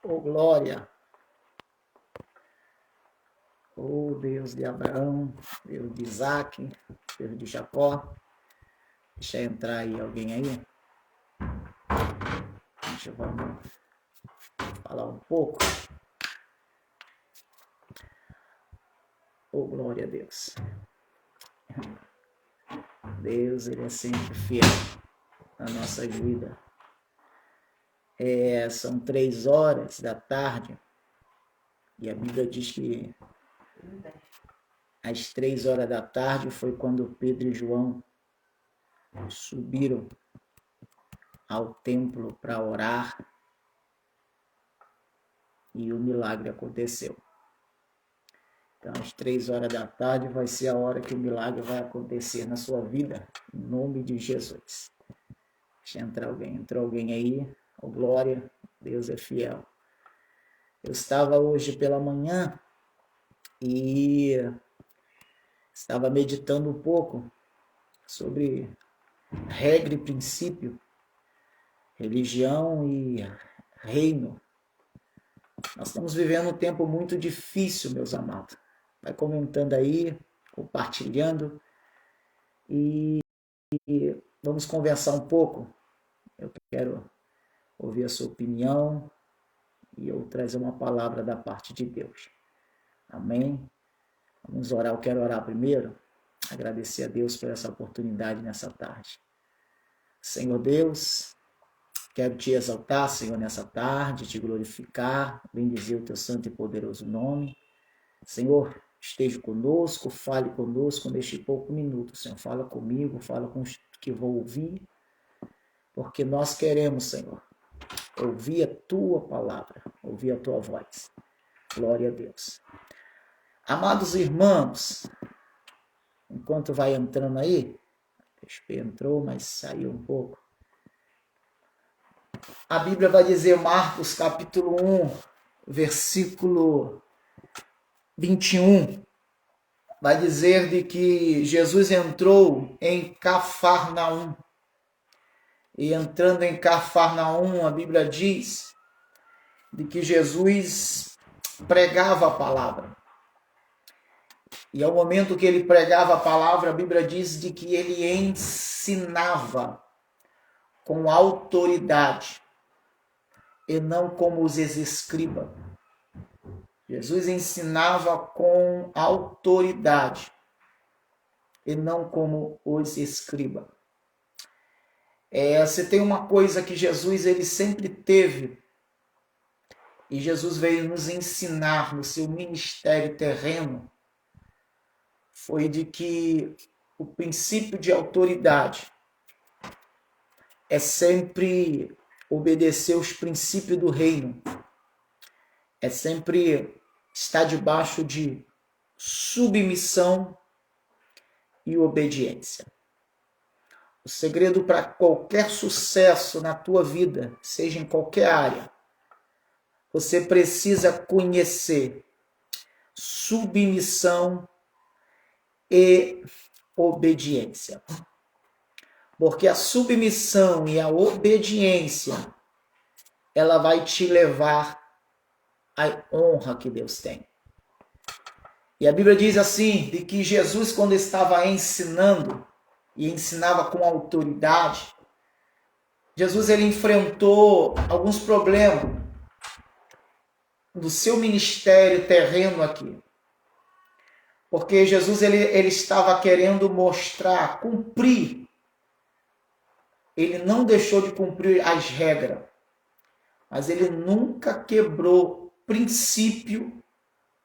Oh, glória! Oh, Deus de Abraão, Deus de Isaac, Deus de Jacó. Deixa entrar aí alguém aí. Vamos falar um pouco. Oh, glória a Deus. Deus, Ele é sempre fiel na nossa vida. São 3 horas da tarde e a Bíblia diz que às 3 horas da tarde foi quando Pedro e João subiram ao templo para orar e o milagre aconteceu. Então, às 3 horas da tarde vai ser a hora que o milagre vai acontecer na sua vida, em nome de Jesus. Deixa entrar alguém. Entrou alguém aí? Oh, glória, Deus é fiel. Eu estava hoje pela manhã e estava meditando um pouco sobre regra e princípio, religião e reino. Nós estamos vivendo um tempo muito difícil, meus amados. Vai comentando aí, compartilhando e vamos conversar um pouco. Eu quero ouvir a sua opinião e eu trazer uma palavra da parte de Deus. Amém? Vamos orar. Eu quero orar primeiro. Agradecer a Deus por essa oportunidade nessa tarde. Senhor Deus, quero te exaltar, Senhor, nessa tarde, te glorificar, bendizer o teu santo e poderoso nome. Senhor, esteja conosco, fale conosco neste pouco minuto, Senhor. Fala comigo, fala com os que vão ouvir, porque nós queremos, Senhor, ouvir a tua palavra, ouvir a tua voz. Glória a Deus. Amados irmãos, enquanto vai entrando aí, o XP entrou, mas saiu um pouco. A Bíblia vai dizer, Marcos capítulo 1, versículo 21, vai dizer de que Jesus entrou em Cafarnaum. E entrando em Cafarnaum, a Bíblia diz de que Jesus pregava a palavra. E ao momento que ele pregava a palavra, a Bíblia diz de que ele ensinava com autoridade e não como os escribas. Jesus ensinava com autoridade e não como os escribas. Você tem uma coisa que Jesus ele sempre teve e Jesus veio nos ensinar no seu ministério terreno, foi de que o princípio de autoridade é sempre obedecer os princípios do reino, é sempre estar debaixo de submissão e obediência. O segredo para qualquer sucesso na tua vida, seja em qualquer área, você precisa conhecer submissão e obediência. Porque a submissão e a obediência, ela vai te levar à honra que Deus tem. E a Bíblia diz assim, de que Jesus, quando estava ensinando, e ensinava com autoridade, Jesus ele enfrentou alguns problemas do seu ministério terreno aqui. Porque Jesus ele estava querendo mostrar, cumprir. Ele não deixou de cumprir as regras, mas ele nunca quebrou princípio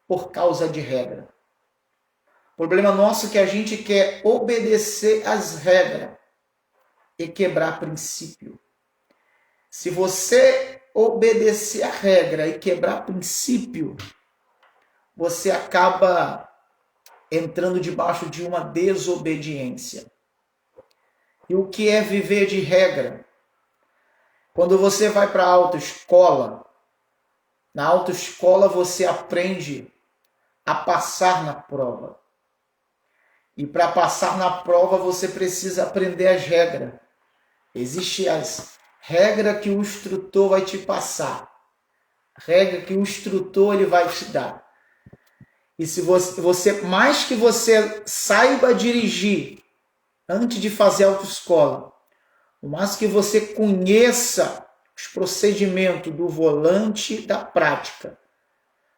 por causa de regra. O problema nosso é que a gente quer obedecer às regras e quebrar princípio. Se você obedecer a regra e quebrar princípio, você acaba entrando debaixo de uma desobediência. E o que é viver de regra? Quando você vai para a autoescola, na autoescola você aprende a passar na prova. E para passar na prova você precisa aprender as regras. Existem as regras que o instrutor vai te passar. regra que o instrutor ele vai te dar. E se você mais que você saiba dirigir antes de fazer autoescola, o mais que você conheça os procedimentos do volante da prática,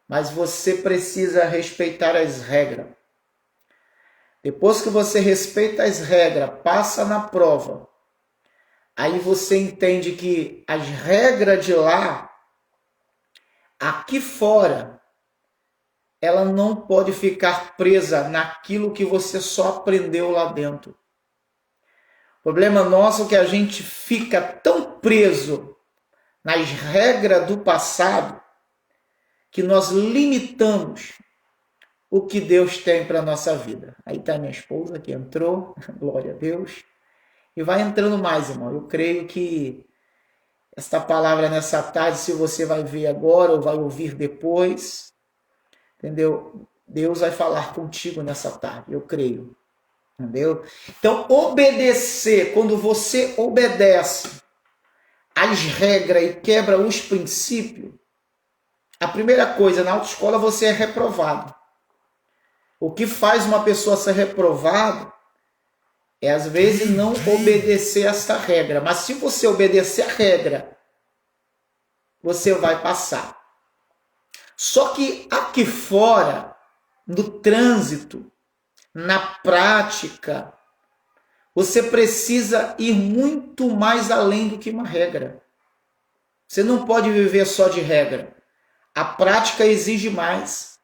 mas você precisa respeitar as regras. Depois que você respeita as regras, passa na prova, aí você entende que as regras de lá, aqui fora, ela não pode ficar presa naquilo que você só aprendeu lá dentro. O problema nosso é que a gente fica tão preso nas regras do passado que nós limitamos o que Deus tem para a nossa vida. Aí está minha esposa que entrou, glória a Deus. E vai entrando mais, irmão. Eu creio que esta palavra nessa tarde, se você vai ver agora ou vai ouvir depois, entendeu? Deus vai falar contigo nessa tarde, eu creio. Entendeu? Então, obedecer, quando você obedece às regras e quebra os princípios, a primeira coisa, na autoescola você é reprovado. O que faz uma pessoa ser reprovado é, às vezes, não obedecer esta regra. Mas se você obedecer a regra, você vai passar. Só que aqui fora, no trânsito, na prática, você precisa ir muito mais além do que uma regra. Você não pode viver só de regra. A prática exige mais.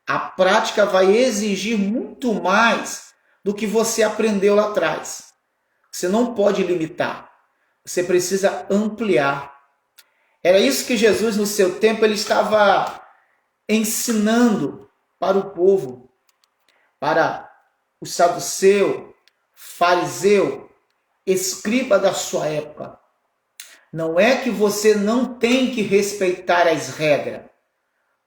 A prática vai exigir muito mais do que você aprendeu lá atrás. Você não pode limitar. Você precisa ampliar. Era isso que Jesus, no seu tempo, ele estava ensinando para o povo, para o saduceu, fariseu, escriba da sua época. Não é que você não tem que respeitar as regras,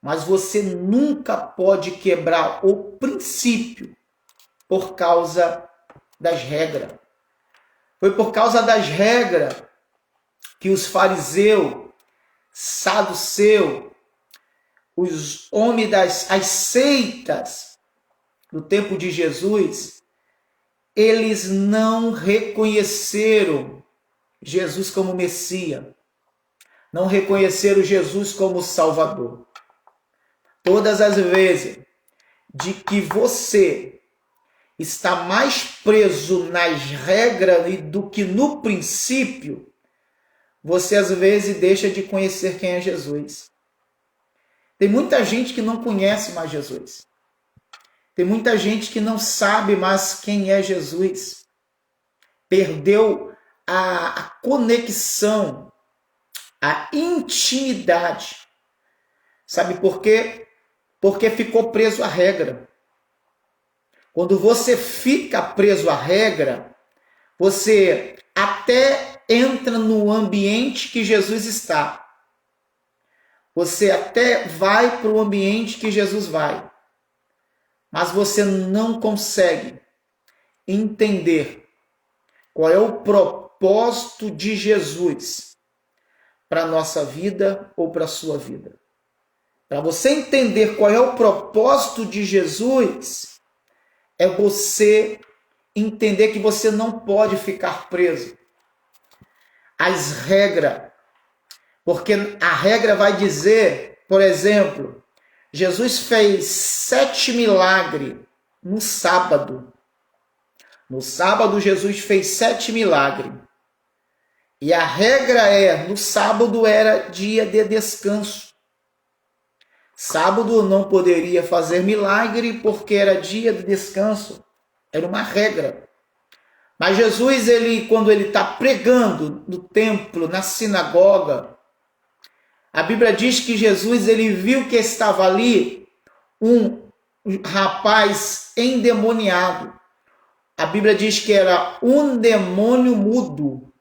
mas você nunca pode quebrar o princípio por causa das regras. Foi por causa das regras que os fariseus, saduceus, os homens das seitas do tempo de Jesus, eles não reconheceram Jesus como Messias, não reconheceram Jesus como Salvador. Todas as vezes de que você está mais preso nas regras do que no princípio, você às vezes deixa de conhecer quem é Jesus. Tem muita gente que não conhece mais Jesus. Tem muita gente que não sabe mais quem é Jesus. Perdeu a conexão, a intimidade. Sabe por quê? Porque ficou preso à regra. Quando você fica preso à regra, você até entra no ambiente que Jesus está. Você até vai para o ambiente que Jesus vai. Mas você não consegue entender qual é o propósito de Jesus para a nossa vida ou para a sua vida. Para você entender qual é o propósito de Jesus, é você entender que você não pode ficar preso às regras. Porque a regra vai dizer, por exemplo, Jesus fez 7 milagres no sábado. No sábado, Jesus fez 7 milagres. E a regra no sábado era dia de descanso. Sábado não poderia fazer milagre porque era dia de descanso. Era uma regra. Mas Jesus, quando ele está pregando no templo, na sinagoga, a Bíblia diz que Jesus ele viu que estava ali um rapaz endemoniado. A Bíblia diz que era um demônio mudo.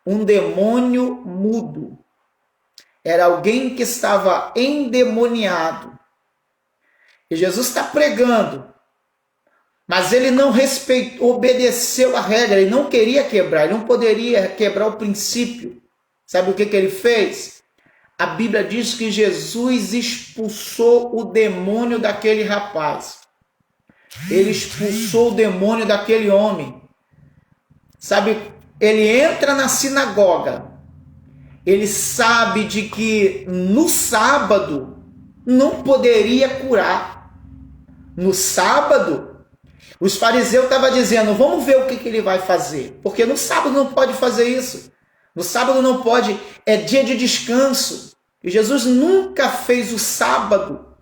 Um demônio mudo. Era alguém que estava endemoniado. E Jesus está pregando. Mas ele não obedeceu a regra. Ele não queria quebrar. Ele não poderia quebrar o princípio. Sabe o que ele fez? a Bíblia diz que Jesus expulsou o demônio daquele rapaz. Ele expulsou o demônio daquele homem. Sabe, ele entra na sinagoga. Ele sabe de que no sábado não poderia curar. No sábado, os fariseus estavam dizendo, vamos ver o que ele vai fazer. Porque no sábado não pode fazer isso. No sábado não pode, é dia de descanso. E Jesus nunca fez o sábado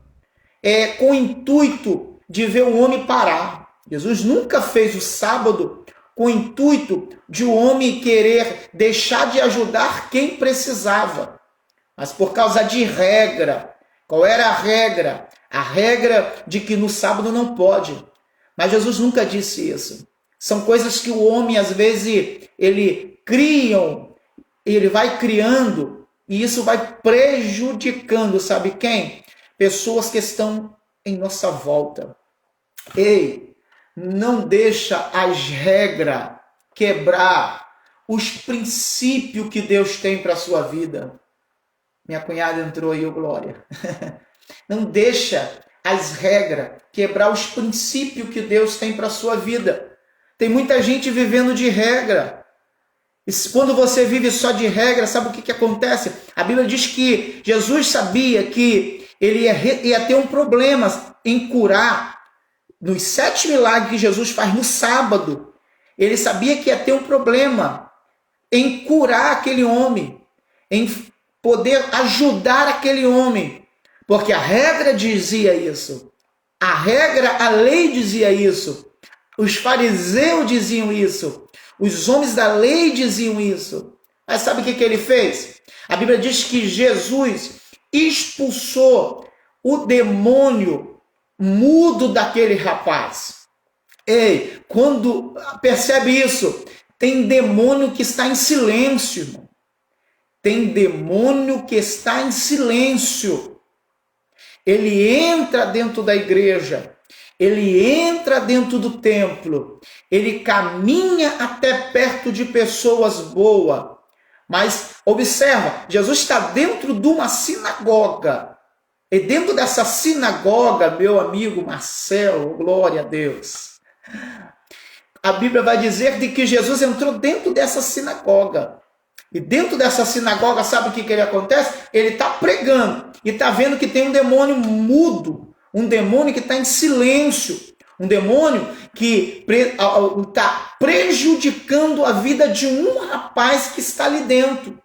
com o intuito de ver o homem parar. Jesus nunca fez o sábado com o intuito de o homem querer deixar de ajudar quem precisava. Mas por causa de regra. Qual era a regra? A regra de que no sábado não pode. Mas Jesus nunca disse isso. São coisas que o homem, às vezes, ele vai criando, e isso vai prejudicando, sabe quem? Pessoas que estão em nossa volta. Ei, não deixa as regras quebrar os princípios que Deus tem para a sua vida. Minha cunhada entrou aí, ô glória. Não deixa as regras quebrar os princípios que Deus tem para a sua vida. Tem muita gente vivendo de regra. E quando você vive só de regra, sabe o que acontece? A Bíblia diz que Jesus sabia que ele ia ter um problema em curar. Nos 7 milagres que Jesus faz no sábado, ele sabia que ia ter um problema em curar aquele homem, em poder ajudar aquele homem. Porque a regra dizia isso. A lei dizia isso. Os fariseus diziam isso. Os homens da lei diziam isso. Mas sabe o que ele fez? A Bíblia diz que Jesus expulsou o demônio mudo daquele rapaz. Ei, quando percebe isso, tem demônio que está em silêncio, irmão. Tem demônio que está em silêncio. Ele entra dentro da igreja, ele entra dentro do templo, ele caminha até perto de pessoas boas. Mas observa, Jesus está dentro de uma sinagoga. E dentro dessa sinagoga, meu amigo Marcelo, glória a Deus, a Bíblia vai dizer de que Jesus entrou dentro dessa sinagoga. E dentro dessa sinagoga, sabe o que acontece? Ele está pregando e está vendo que tem um demônio mudo, um demônio que está em silêncio, um demônio que está prejudicando a vida de um rapaz que está ali dentro.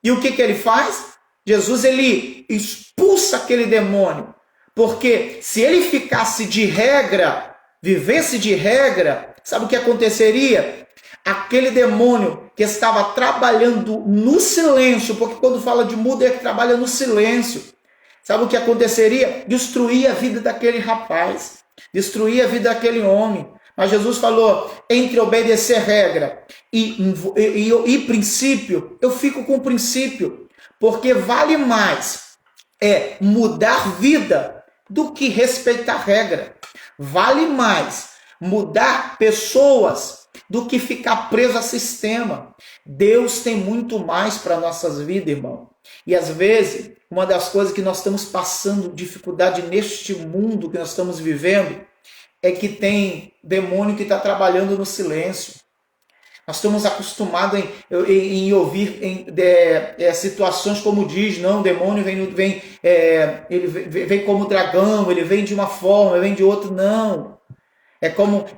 E o que ele faz? Jesus, ele expulsa aquele demônio, porque se ele ficasse de regra, vivesse de regra, sabe o que aconteceria? Aquele demônio que estava trabalhando no silêncio, porque quando fala de mudo é que trabalha no silêncio, sabe o que aconteceria? Destruir a vida daquele rapaz, destruir a vida daquele homem. Mas Jesus falou, entre obedecer regra e princípio, eu fico com o princípio, porque vale mais mudar vida do que respeitar regra. Vale mais mudar pessoas do que ficar preso a sistema. Deus tem muito mais para nossas vidas, irmão. E às vezes, uma das coisas que nós estamos passando dificuldade neste mundo que nós estamos vivendo, é que tem demônio que está trabalhando no silêncio. Nós estamos acostumados em ouvir situações como diz, não, o demônio ele vem como dragão, ele vem de uma forma, ele vem de outra, não.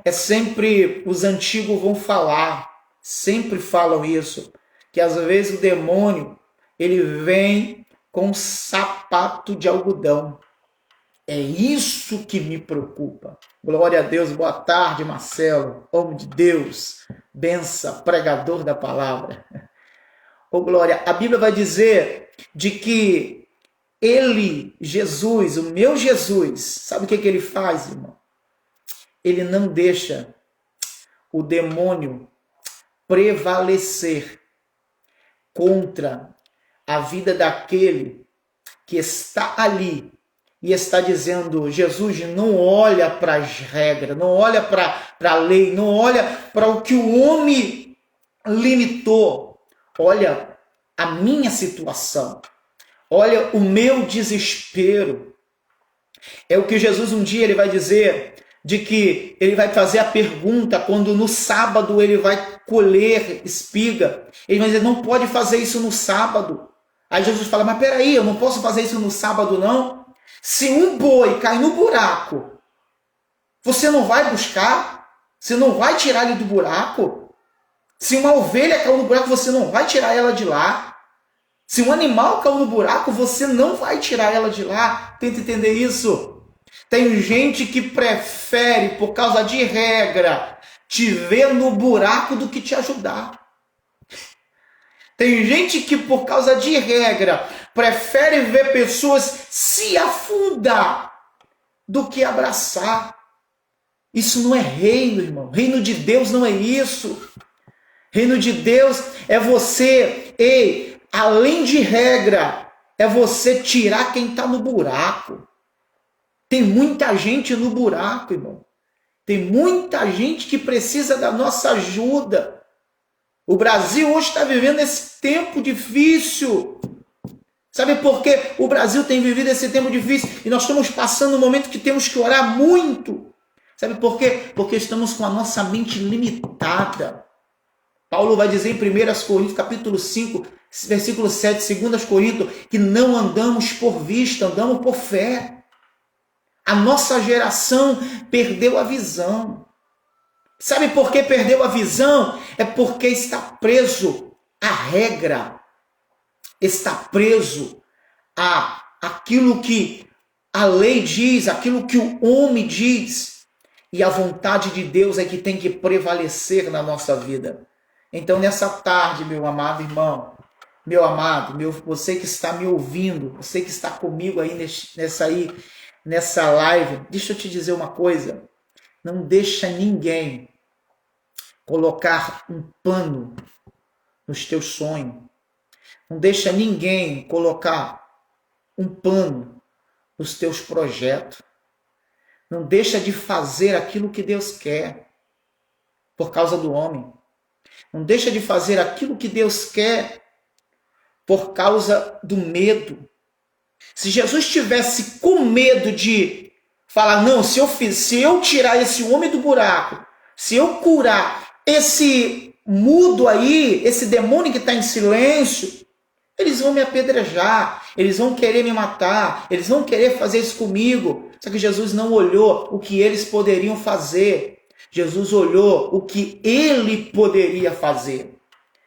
É sempre os antigos vão falar, sempre falam isso, que às vezes o demônio, ele vem com um sapato de algodão. É isso que me preocupa. Glória a Deus, boa tarde, Marcelo, homem de Deus, benção, pregador da palavra. Ô glória, a Bíblia vai dizer de que ele, Jesus, o meu Jesus, sabe o que ele faz, irmão? Ele não deixa o demônio prevalecer contra a vida daquele que está ali e está dizendo, Jesus, não olha para as regras, não olha para a lei, não olha para o que o homem limitou. Olha a minha situação, Olha o meu desespero. É o que Jesus um dia ele vai dizer, de que ele vai fazer a pergunta quando no sábado ele vai colher espiga. Ele vai dizer, não pode fazer isso no sábado. Aí Jesus fala, mas peraí, eu não posso fazer isso no sábado não? Se um boi cai no buraco, você não vai buscar? Você não vai tirar ele do buraco? Se uma ovelha caiu no buraco, você não vai tirar ela de lá? Se um animal caiu no buraco, você não vai tirar ela de lá? Tenta entender isso. Tem gente que prefere, por causa de regra, te ver no buraco do que te ajudar. Tem gente que, por causa de regra, prefere ver pessoas se afundar do que abraçar. Isso não é reino, irmão. Reino de Deus não é isso. Reino de Deus é você, além de regra, é você tirar quem está no buraco. Tem muita gente no buraco, irmão. Tem muita gente que precisa da nossa ajuda. O Brasil hoje está vivendo esse tempo difícil. Sabe por que o Brasil tem vivido esse tempo difícil? E nós estamos passando um momento que temos que orar muito. Sabe por quê? Porque estamos com a nossa mente limitada. Paulo vai dizer em 1 Coríntios, capítulo 5, versículo 7, 2 Coríntios, que não andamos por vista, andamos por fé. A nossa geração perdeu a visão. Sabe por que perdeu a visão? É porque está preso à regra. Está preso a aquilo que a lei diz, aquilo que o homem diz. E a vontade de Deus é que tem que prevalecer na nossa vida. Então, nessa tarde, meu amado irmão, meu amado, você que está me ouvindo, você que está comigo aí nessa live, deixa eu te dizer uma coisa. Não deixa ninguém colocar um pano nos teus sonhos. Não deixa ninguém colocar um pano nos teus projetos. Não deixa de fazer aquilo que Deus quer por causa do homem. Não deixa de fazer aquilo que Deus quer por causa do medo. Se Jesus tivesse com medo de falar, não, se eu tirar esse homem do buraco, se eu curar esse mudo aí, esse demônio que está em silêncio, eles vão me apedrejar, eles vão querer me matar, eles vão querer fazer isso comigo. Só que Jesus não olhou o que eles poderiam fazer. Jesus olhou o que ele poderia fazer.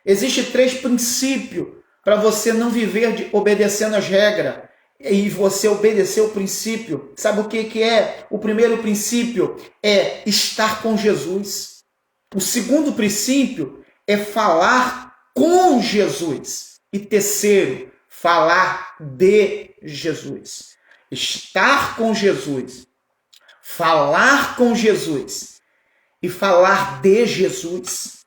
Existem 3 princípios para você não viver obedecendo as regras e você obedecer o princípio. Sabe o que é? O primeiro princípio é estar com Jesus. O segundo princípio é falar com Jesus. E terceiro, falar de Jesus. Estar com Jesus, falar com Jesus e falar de Jesus.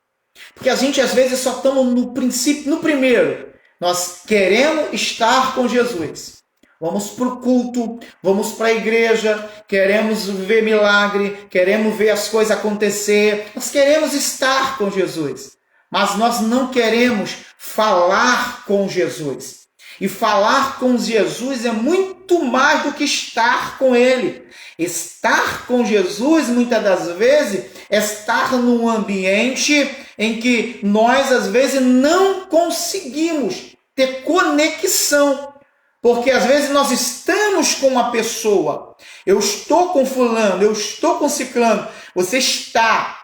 Porque a gente às vezes só estamos no princípio, no primeiro. Nós queremos estar com Jesus. Vamos para o culto, vamos para a igreja, queremos ver milagre, queremos ver as coisas acontecer. Nós queremos estar com Jesus. Mas nós não queremos falar com Jesus. E falar com Jesus é muito mais do que estar com Ele. Estar com Jesus, muitas das vezes, é estar num ambiente em que nós, às vezes, não conseguimos ter conexão. Porque, às vezes, nós estamos com uma pessoa. Eu estou com fulano, eu estou com ciclano. Você está,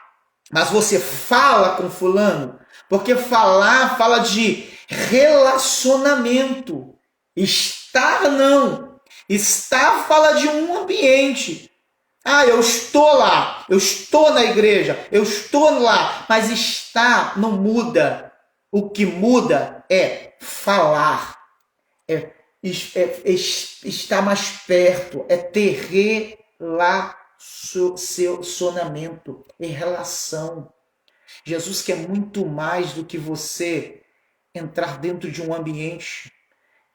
mas você fala com fulano. Porque falar fala de relacionamento. Estar não. Estar fala de um ambiente. Ah, eu estou lá, eu estou na igreja, eu estou lá. Mas estar não muda. O que muda é falar. É estar mais perto. É ter relacionamento. É relação. Jesus quer muito mais do que você entrar dentro de um ambiente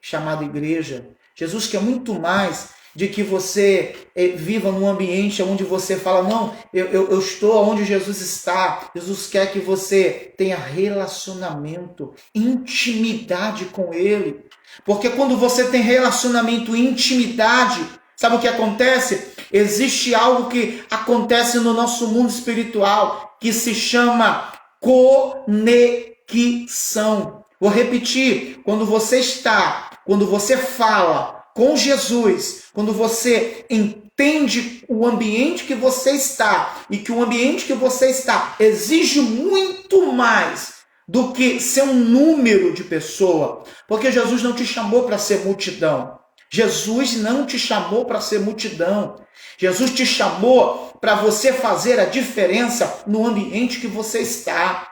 chamado igreja. Jesus quer muito mais de que você viva num ambiente onde você fala, não, eu estou onde Jesus está. Jesus quer que você tenha relacionamento, intimidade com Ele. Porque quando você tem relacionamento e intimidade, sabe o que acontece? Existe algo que acontece no nosso mundo espiritual que se chama conexão. Vou repetir, quando você fala com Jesus, quando você entende o ambiente que você está e que o ambiente que você está exige muito mais do que ser um número de pessoa, porque Jesus não te chamou para ser multidão. Jesus não te chamou para ser multidão. Jesus te chamou para você fazer a diferença no ambiente que você está.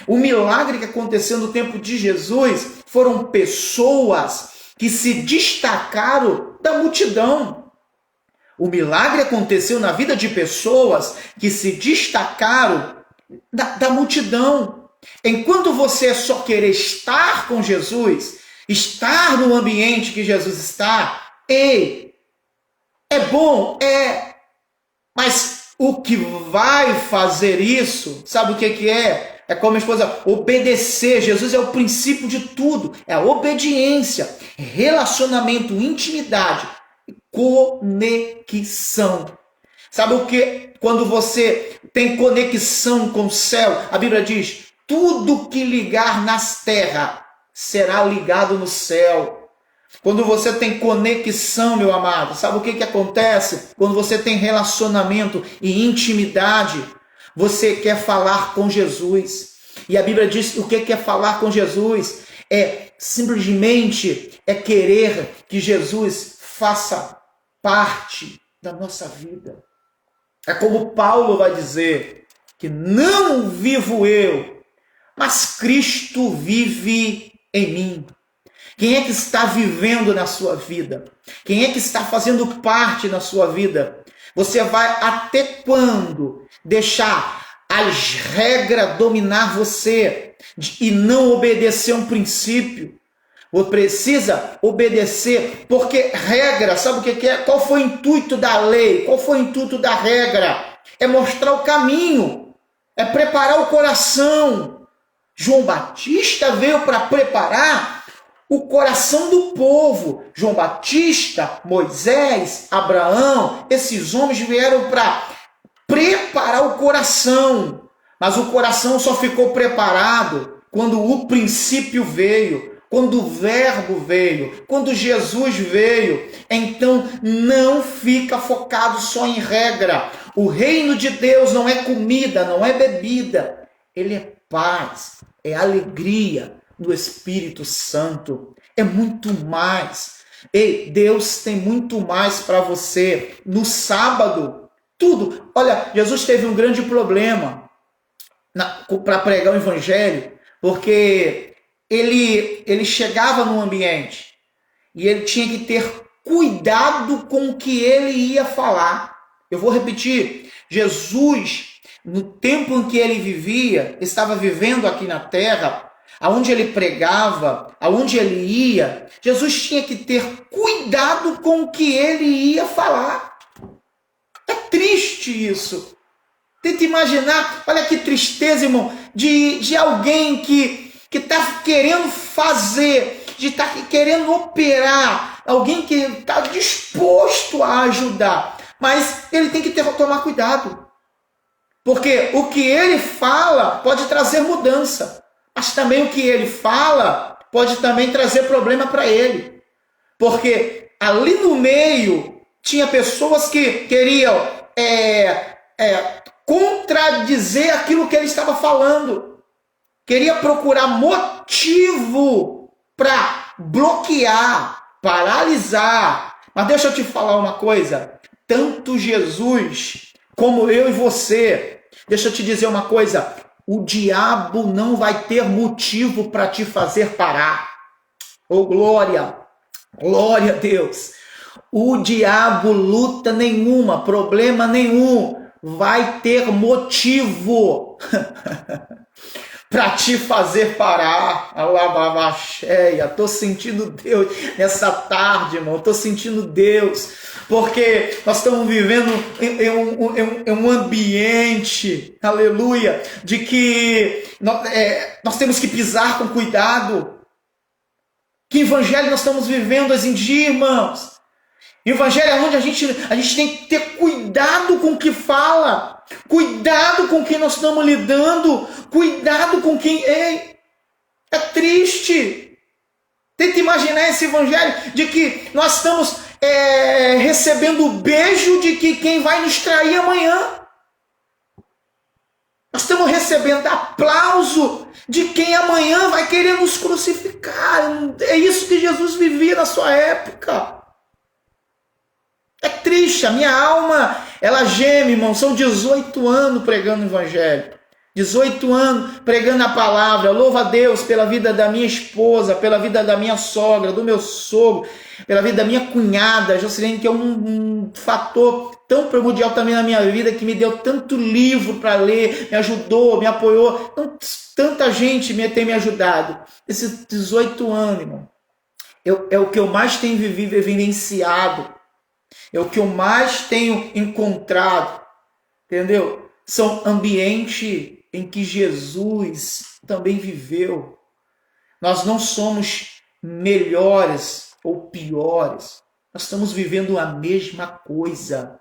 O milagre que aconteceu no tempo de Jesus foram pessoas que se destacaram da multidão. O milagre aconteceu na vida de pessoas que se destacaram da multidão. Enquanto você só querer estar com Jesus, estar no ambiente que Jesus está, é bom, mas o que vai fazer isso, sabe o que é? É como a esposa, obedecer. Jesus é o princípio de tudo, é a obediência, relacionamento, intimidade, conexão. Sabe o que? Quando você tem conexão com o céu, a Bíblia diz, tudo que ligar nas terras será ligado no céu. Quando você tem conexão, meu amado, sabe o que acontece? Quando você tem relacionamento e intimidade, você quer falar com Jesus. E a Bíblia diz o que é falar com Jesus? Simplesmente querer que Jesus faça parte da nossa vida. É como Paulo vai dizer, que não vivo eu, mas Cristo vive em mim. Quem é que está vivendo na sua vida? Quem é que está fazendo parte na sua vida? Você vai até quando deixar as regras dominar você e não obedecer um princípio? Você precisa obedecer, porque regra, sabe o que é? Qual foi o intuito da lei? Qual foi o intuito da regra? É mostrar o caminho, é preparar o coração. João Batista veio para preparar o coração do povo. João Batista, Moisés, Abraão, esses homens vieram para preparar o coração. Mas o coração só ficou preparado quando o princípio veio, quando o verbo veio, quando Jesus veio. Então não fica focado só em regra. O reino de Deus não é comida, não é bebida. Ele é paz, é alegria do Espírito Santo. É muito mais. Ei, Deus tem muito mais para você. No sábado, tudo. Olha, Jesus teve um grande problema para pregar o evangelho, porque ele chegava no ambiente e ele tinha que ter cuidado com o que ele ia falar. Eu vou repetir. Jesus, no tempo em que ele vivia, estava vivendo aqui na terra, aonde ele pregava, aonde ele ia, Jesus tinha que ter cuidado com o que ele ia falar. É triste isso. Tenta imaginar, olha que tristeza, irmão, de alguém que está querendo fazer, de estar querendo operar, alguém que está disposto a ajudar, mas ele tem que tomar cuidado, porque o que ele fala pode trazer mudança, mas também o que ele fala pode também trazer problema para ele, porque ali no meio tinha pessoas que queriam contradizer aquilo que ele estava falando, queria procurar motivo para bloquear, paralisar. Mas deixa eu te falar uma coisa, tanto Jesus como eu e você, deixa eu te dizer uma coisa, o diabo não vai ter motivo para te fazer parar. Oh, glória! Glória a Deus! O diabo, luta nenhuma, problema nenhum, vai ter motivo para te fazer parar. Alababaxéia, estou sentindo Deus nessa tarde, irmão, estou sentindo Deus, porque nós estamos vivendo em um ambiente, aleluia, de que nós temos que pisar com cuidado. Que evangelho nós estamos vivendo hoje em dia, irmãos? Evangelho é onde a gente tem que ter cuidado com o que fala, cuidado com quem nós estamos lidando, cuidado com quem... Ei, é triste. Tenta imaginar esse evangelho de que nós estamos recebendo o beijo de que quem vai nos trair amanhã. Nós estamos recebendo aplauso de quem amanhã vai querer nos crucificar. É isso que Jesus vivia na sua época. É triste, a minha alma, ela geme, irmão. São 18 anos pregando o evangelho. 18 anos pregando a palavra. Eu louvo a Deus pela vida da minha esposa, pela vida da minha sogra, do meu sogro, pela vida da minha cunhada, Jocilene, que é um fator tão primordial também na minha vida, que me deu tanto livro para ler, me ajudou, me apoiou. Tanta gente tem me ajudado. Esses 18 anos, irmão, é o que eu mais tenho vivido, evidenciado. É o que eu mais tenho encontrado. Entendeu? São ambientes em que Jesus também viveu. Nós não somos melhores ou piores. Nós estamos vivendo a mesma coisa.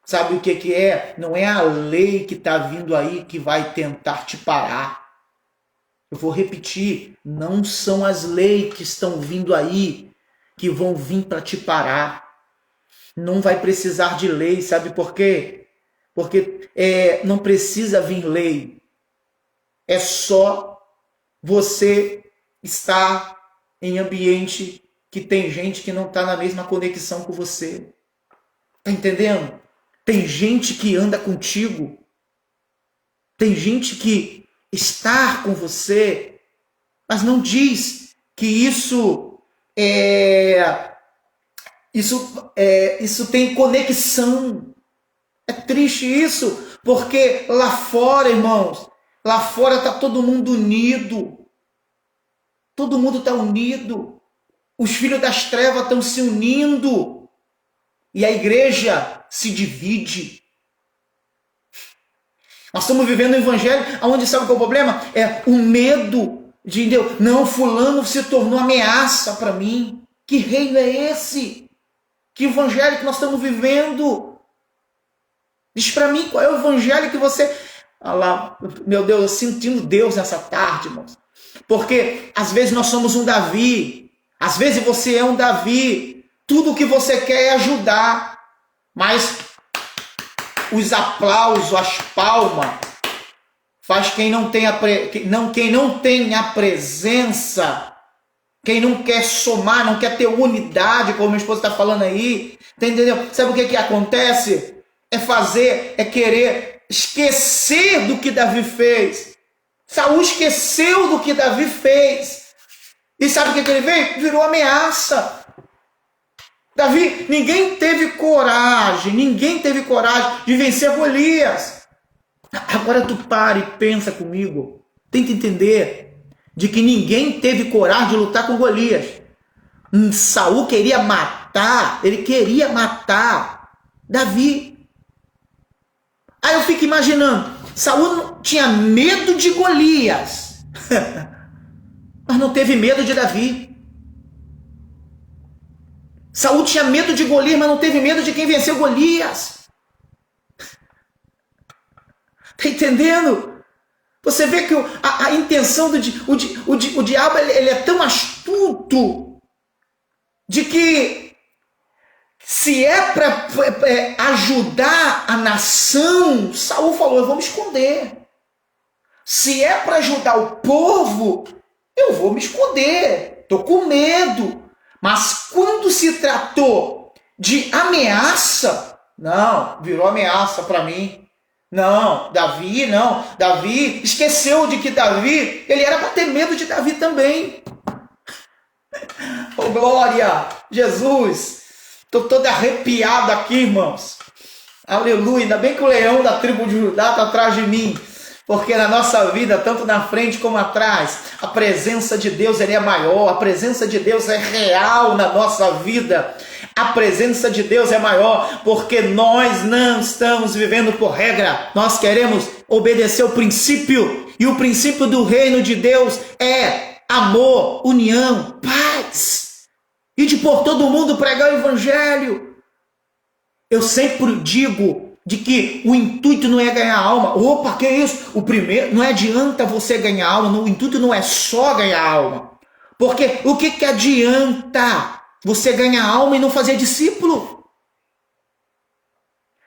Sabe o que é? Não é a lei que está vindo aí que vai tentar te parar. Eu vou repetir, não são as leis que estão vindo aí que vão vir para te parar. Não vai precisar de lei, sabe por quê? Porque não precisa vir lei. É só você estar em ambiente que tem gente que não está na mesma conexão com você. Está entendendo? Tem gente que anda contigo. Tem gente que está com você, mas não diz que isso tem conexão. É triste isso, porque lá fora, irmãos, lá fora está todo mundo unido. Todo mundo está unido. Os filhos das trevas estão se unindo. E a igreja se divide. Nós estamos vivendo um evangelho onde, sabe qual é o problema? É o medo de Deus. Não, fulano se tornou ameaça para mim. Que reino é esse? Que evangelho que nós estamos vivendo? Diz para mim qual é o evangelho que você... Ah lá, meu Deus, eu sentindo Deus nessa tarde, irmãos. Porque às vezes nós somos um Davi. Às vezes você é um Davi. Tudo o que você quer é ajudar. Mas os aplausos, as palmas, faz quem não tem a presença, quem não quer somar, não quer ter unidade, como minha esposa está falando aí. Entendeu? Sabe o que acontece? É querer esquecer do que Davi fez. Saul esqueceu do que Davi fez. E sabe o que ele veio? Virou ameaça. Davi, ninguém teve coragem de vencer Golias. Agora tu para e pensa comigo. Tenta entender de que ninguém teve coragem de lutar com Golias. Saul queria matar Davi. Aí eu fico imaginando, Saul tinha medo de Golias, mas não teve medo de Davi. Saul tinha medo de Golias, mas não teve medo de quem venceu Golias. Está entendendo? Você vê que a intenção o diabo ele é tão astuto de que se é para ajudar a nação, Saul falou, eu vou me esconder. Se é para ajudar o povo, eu vou me esconder. Estou com medo. Mas quando se tratou de ameaça, não, virou ameaça para mim. Não, Davi esqueceu de que Davi, ele era para ter medo de Davi também. Oh, glória, Jesus. Estou todo arrepiado aqui, irmãos. Aleluia, ainda bem que o leão da tribo de Judá está atrás de mim. Porque na nossa vida, tanto na frente como atrás, a presença de Deus é maior, a presença de Deus é real na nossa vida. A presença de Deus é maior, porque nós não estamos vivendo por regra. Nós queremos obedecer o princípio, e o princípio do reino de Deus é amor, união, paz. E de por todo mundo pregar o evangelho. Eu sempre digo de que o intuito não é ganhar alma. Opa, que isso? O primeiro, não adianta você ganhar alma, o intuito não é só ganhar alma. Porque o que adianta você ganhar alma e não fazer discípulo?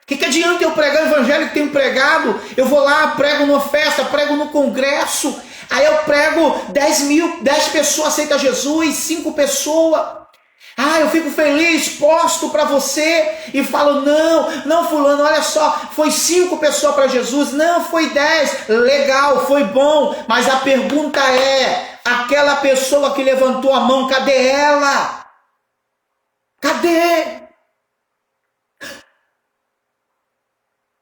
O que adianta eu pregar o evangelho que tenho pregado? Eu vou lá, prego numa festa, prego no congresso, aí eu prego 10 pessoas aceitam Jesus, 5 pessoas. Eu fico feliz, posto para você e falo, não fulano, olha só, foi 5 pessoas para Jesus, não, foi 10, legal, foi bom, mas a pergunta é, aquela pessoa que levantou a mão, cadê ela? Cadê?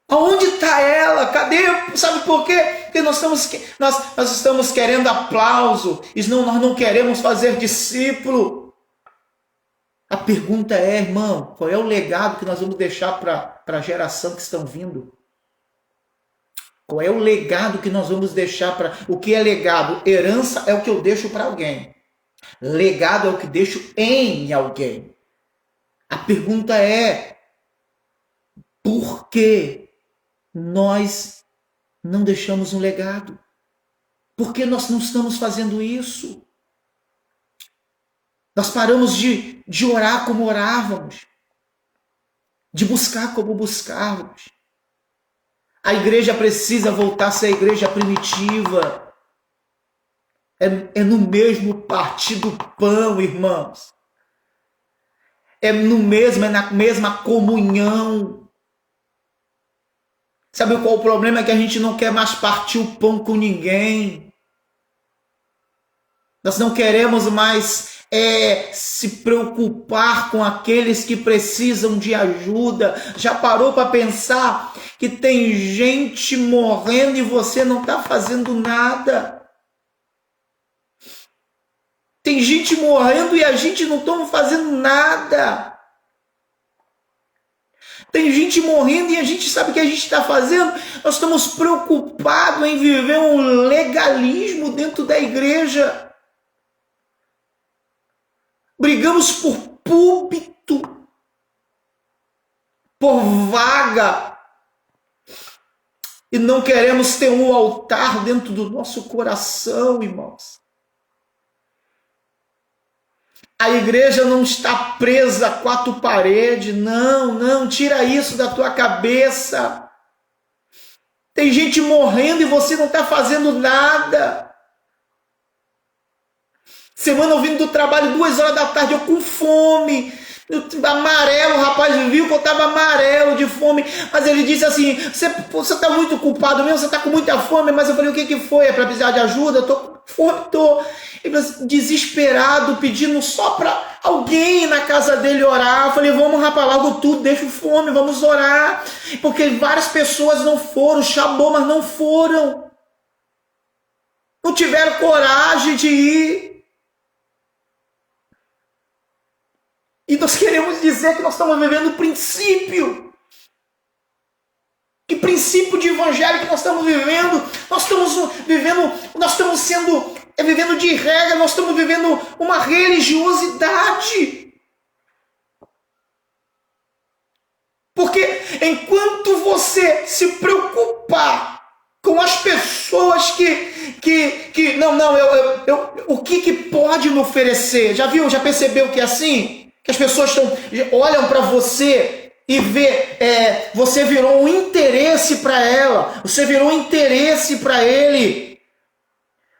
Aonde está ela? Cadê? Sabe por quê? Porque nós estamos querendo aplauso, e nós não queremos fazer discípulo. A pergunta é, irmão, qual é o legado que nós vamos deixar para a geração que estão vindo? Qual é o legado que nós vamos deixar para... O que é legado? Herança é o que eu deixo para alguém. Legado é o que deixo em alguém. A pergunta é, por que nós não deixamos um legado? Por que nós não estamos fazendo isso? Nós paramos de orar como orávamos, de buscar como buscávamos. A igreja precisa voltar a ser a igreja primitiva. É no mesmo partir do pão, irmãos. É na mesma comunhão. Sabe qual o problema? É que a gente não quer mais partir o pão com ninguém. Nós não queremos mais se preocupar com aqueles que precisam de ajuda. Já parou para pensar que tem gente morrendo e você não está fazendo nada? Tem gente morrendo e a gente não está fazendo nada. Tem gente morrendo e a gente sabe o que a gente está fazendo. Nós estamos preocupados em viver um legalismo dentro da igreja. Brigamos por púlpito, por vaga, e não queremos ter um altar dentro do nosso coração, irmãos. A igreja não está presa a 4 paredes, não, tira isso da tua cabeça. Tem gente morrendo e você não está fazendo nada. Semana eu vindo do trabalho, 2 horas da tarde, eu com fome, amarelo, o rapaz viu que eu estava amarelo de fome, mas ele disse assim, você está muito culpado mesmo, você está com muita fome, mas eu falei, o que foi? É para precisar de ajuda? Eu estou com fome, estou desesperado, pedindo só para alguém na casa dele orar. Eu falei, vamos rapaz, largo tudo, deixa fome, vamos orar, porque várias pessoas não foram, chamou, mas não foram, não tiveram coragem de ir. E nós queremos dizer que nós estamos vivendo o princípio. Que princípio de evangelho que nós estamos vivendo? Nós estamos vivendo de regra, nós estamos vivendo uma religiosidade. Porque enquanto você se preocupar com as pessoas o que pode me oferecer? Já viu, já percebeu que é assim? Que as pessoas olham para você e você virou um interesse para ela, você virou um interesse para ele.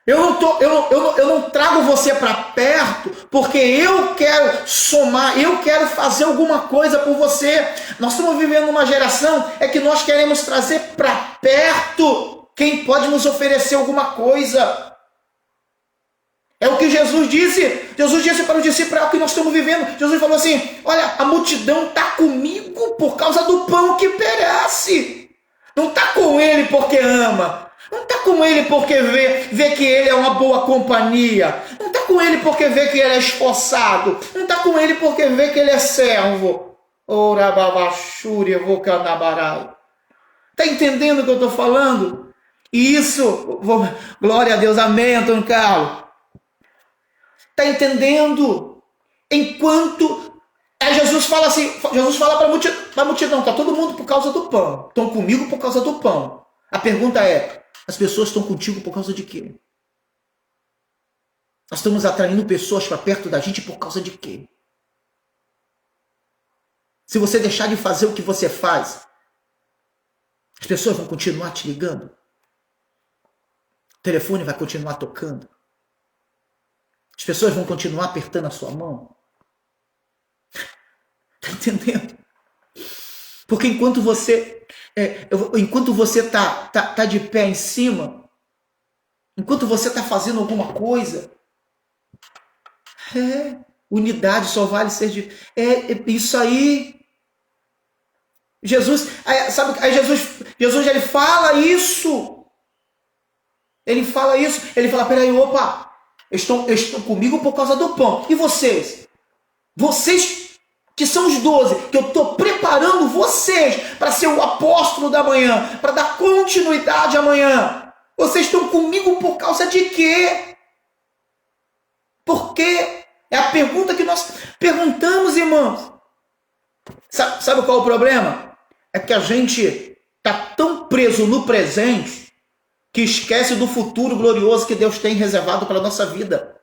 Eu não trago você para perto porque eu quero somar, eu quero fazer alguma coisa por você. Nós estamos vivendo uma geração que nós queremos trazer para perto quem pode nos oferecer alguma coisa. É o que Jesus disse. Jesus disse para o discípulo, é o que nós estamos vivendo. Jesus falou assim, olha, a multidão está comigo por causa do pão que perece. Não está com ele porque ama. Não está com ele porque vê que ele é uma boa companhia. Não está com ele porque vê que ele é esforçado. Não está com ele porque vê que ele é servo. Está entendendo o que eu estou falando? E isso, glória a Deus, amém, Antônio Carlos. Está entendendo? Enquanto Jesus fala assim, Jesus fala para a multidão, está todo mundo por causa do pão. Estão comigo por causa do pão. A pergunta é, as pessoas estão contigo por causa de quê? Nós estamos atraindo pessoas para perto da gente por causa de quê? Se você deixar de fazer o que você faz, as pessoas vão continuar te ligando? O telefone vai continuar tocando? As pessoas vão continuar apertando a sua mão? Está entendendo? Porque enquanto você tá de pé em cima, enquanto você está fazendo alguma coisa, unidade só vale ser de... isso aí. Jesus, sabe, aí Jesus ele fala isso. Ele fala isso. Ele fala, peraí, opa, estão comigo por causa do pão. E vocês? Vocês que são os 12, que eu estou preparando vocês para ser o apóstolo da manhã, para dar continuidade amanhã. Vocês estão comigo por causa de quê? Por quê? É a pergunta que nós perguntamos, irmãos. Sabe qual é o problema? É que a gente está tão preso no presente que esquece do futuro glorioso que Deus tem reservado para a nossa vida.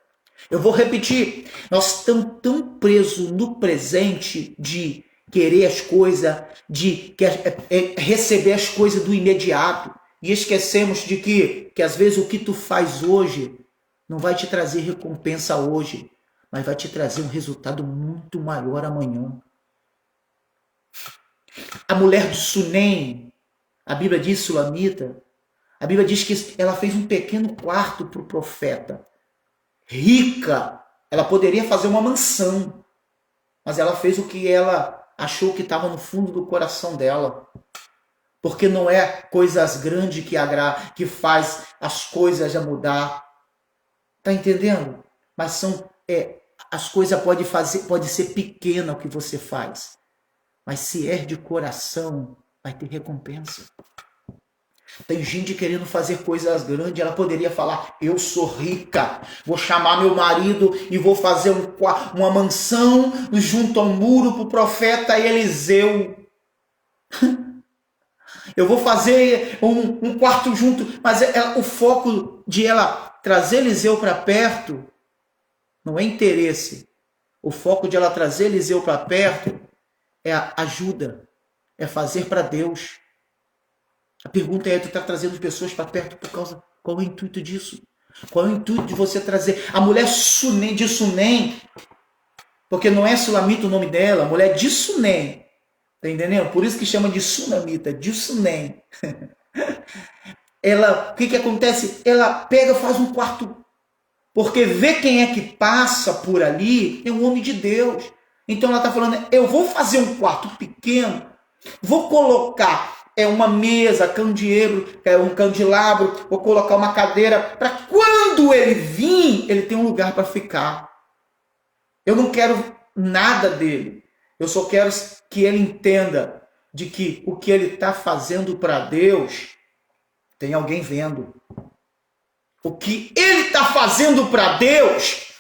Eu vou repetir, nós estamos tão presos no presente de querer as coisas, de receber as coisas do imediato, e esquecemos de que às vezes o que tu faz hoje não vai te trazer recompensa hoje, mas vai te trazer um resultado muito maior amanhã. A mulher de Sunem, a Bíblia diz, sulamita, a Bíblia diz que ela fez um pequeno quarto para o profeta. Rica, ela poderia fazer uma mansão, mas ela fez o que ela achou que estava no fundo do coração dela, porque não é coisas grandes que faz as coisas a mudar, tá entendendo? Mas são as coisas pode ser pequena o que você faz, mas se é de coração vai ter recompensa. Tem gente querendo fazer coisas grandes, ela poderia falar, eu sou rica, vou chamar meu marido e vou fazer uma mansão junto ao muro para o profeta Eliseu. Eu vou fazer um quarto junto, mas o foco de ela trazer Eliseu para perto não é interesse. O foco de ela trazer Eliseu para perto é a ajuda, é fazer para Deus. A pergunta é, tu está trazendo pessoas para perto por causa... Qual é o intuito disso? Qual é o intuito de você trazer... A mulher de Sunem, porque não é Sulamita o nome dela, a mulher de Sunem. Tá entendendo? Por isso que chama de Sunamita, de Sunem. O que acontece? Ela pega, faz um quarto, porque vê quem é que passa por ali, é um homem de Deus. Então ela está falando, eu vou fazer um quarto pequeno, vou colocar uma mesa, um candelabro, vou colocar uma cadeira, para quando ele vir, ele tem um lugar para ficar. Eu não quero nada dele, eu só quero que ele entenda de que o que ele está fazendo para Deus, tem alguém vendo. O que ele está fazendo para Deus,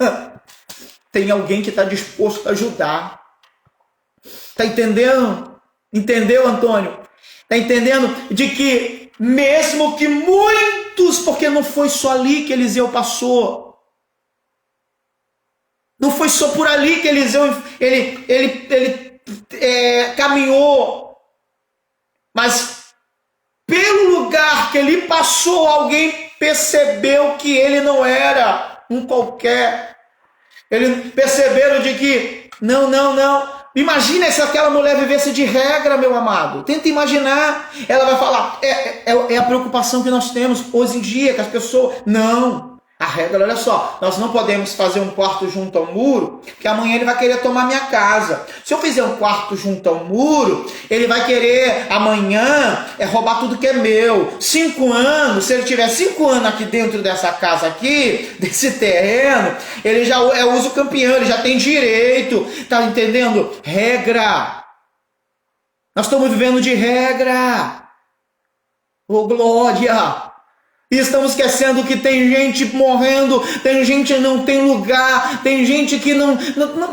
tem alguém que está disposto a ajudar. Está entendendo? Entendeu, Antônio? Está entendendo? De que mesmo que muitos, porque não foi só ali que Eliseu passou. Não foi só por ali que Eliseu caminhou. Mas pelo lugar que ele passou, alguém percebeu que ele não era um qualquer. Eles perceberam de que, não. Imagina se aquela mulher vivesse de regra, meu amado. Tenta imaginar. Ela vai falar, é a preocupação que nós temos hoje em dia, que as pessoas... Não. A regra, olha só, nós não podemos fazer um quarto junto ao muro, porque amanhã ele vai querer tomar minha casa. Se eu fizer um quarto junto ao muro, ele vai querer amanhã roubar tudo que é meu. 5 anos, se ele tiver 5 anos aqui dentro dessa casa aqui, desse terreno, ele já é uso campeão, ele já tem direito. Tá entendendo? Regra. Nós estamos vivendo de regra. Ô, glória! E estamos esquecendo que tem gente morrendo, tem gente que não tem lugar, tem gente que não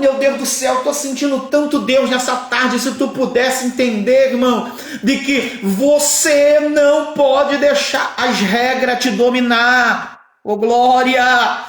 meu Deus do céu, estou sentindo tanto Deus nessa tarde, se tu pudesse entender, irmão, de que você não pode deixar as regras te dominar. Ô glória!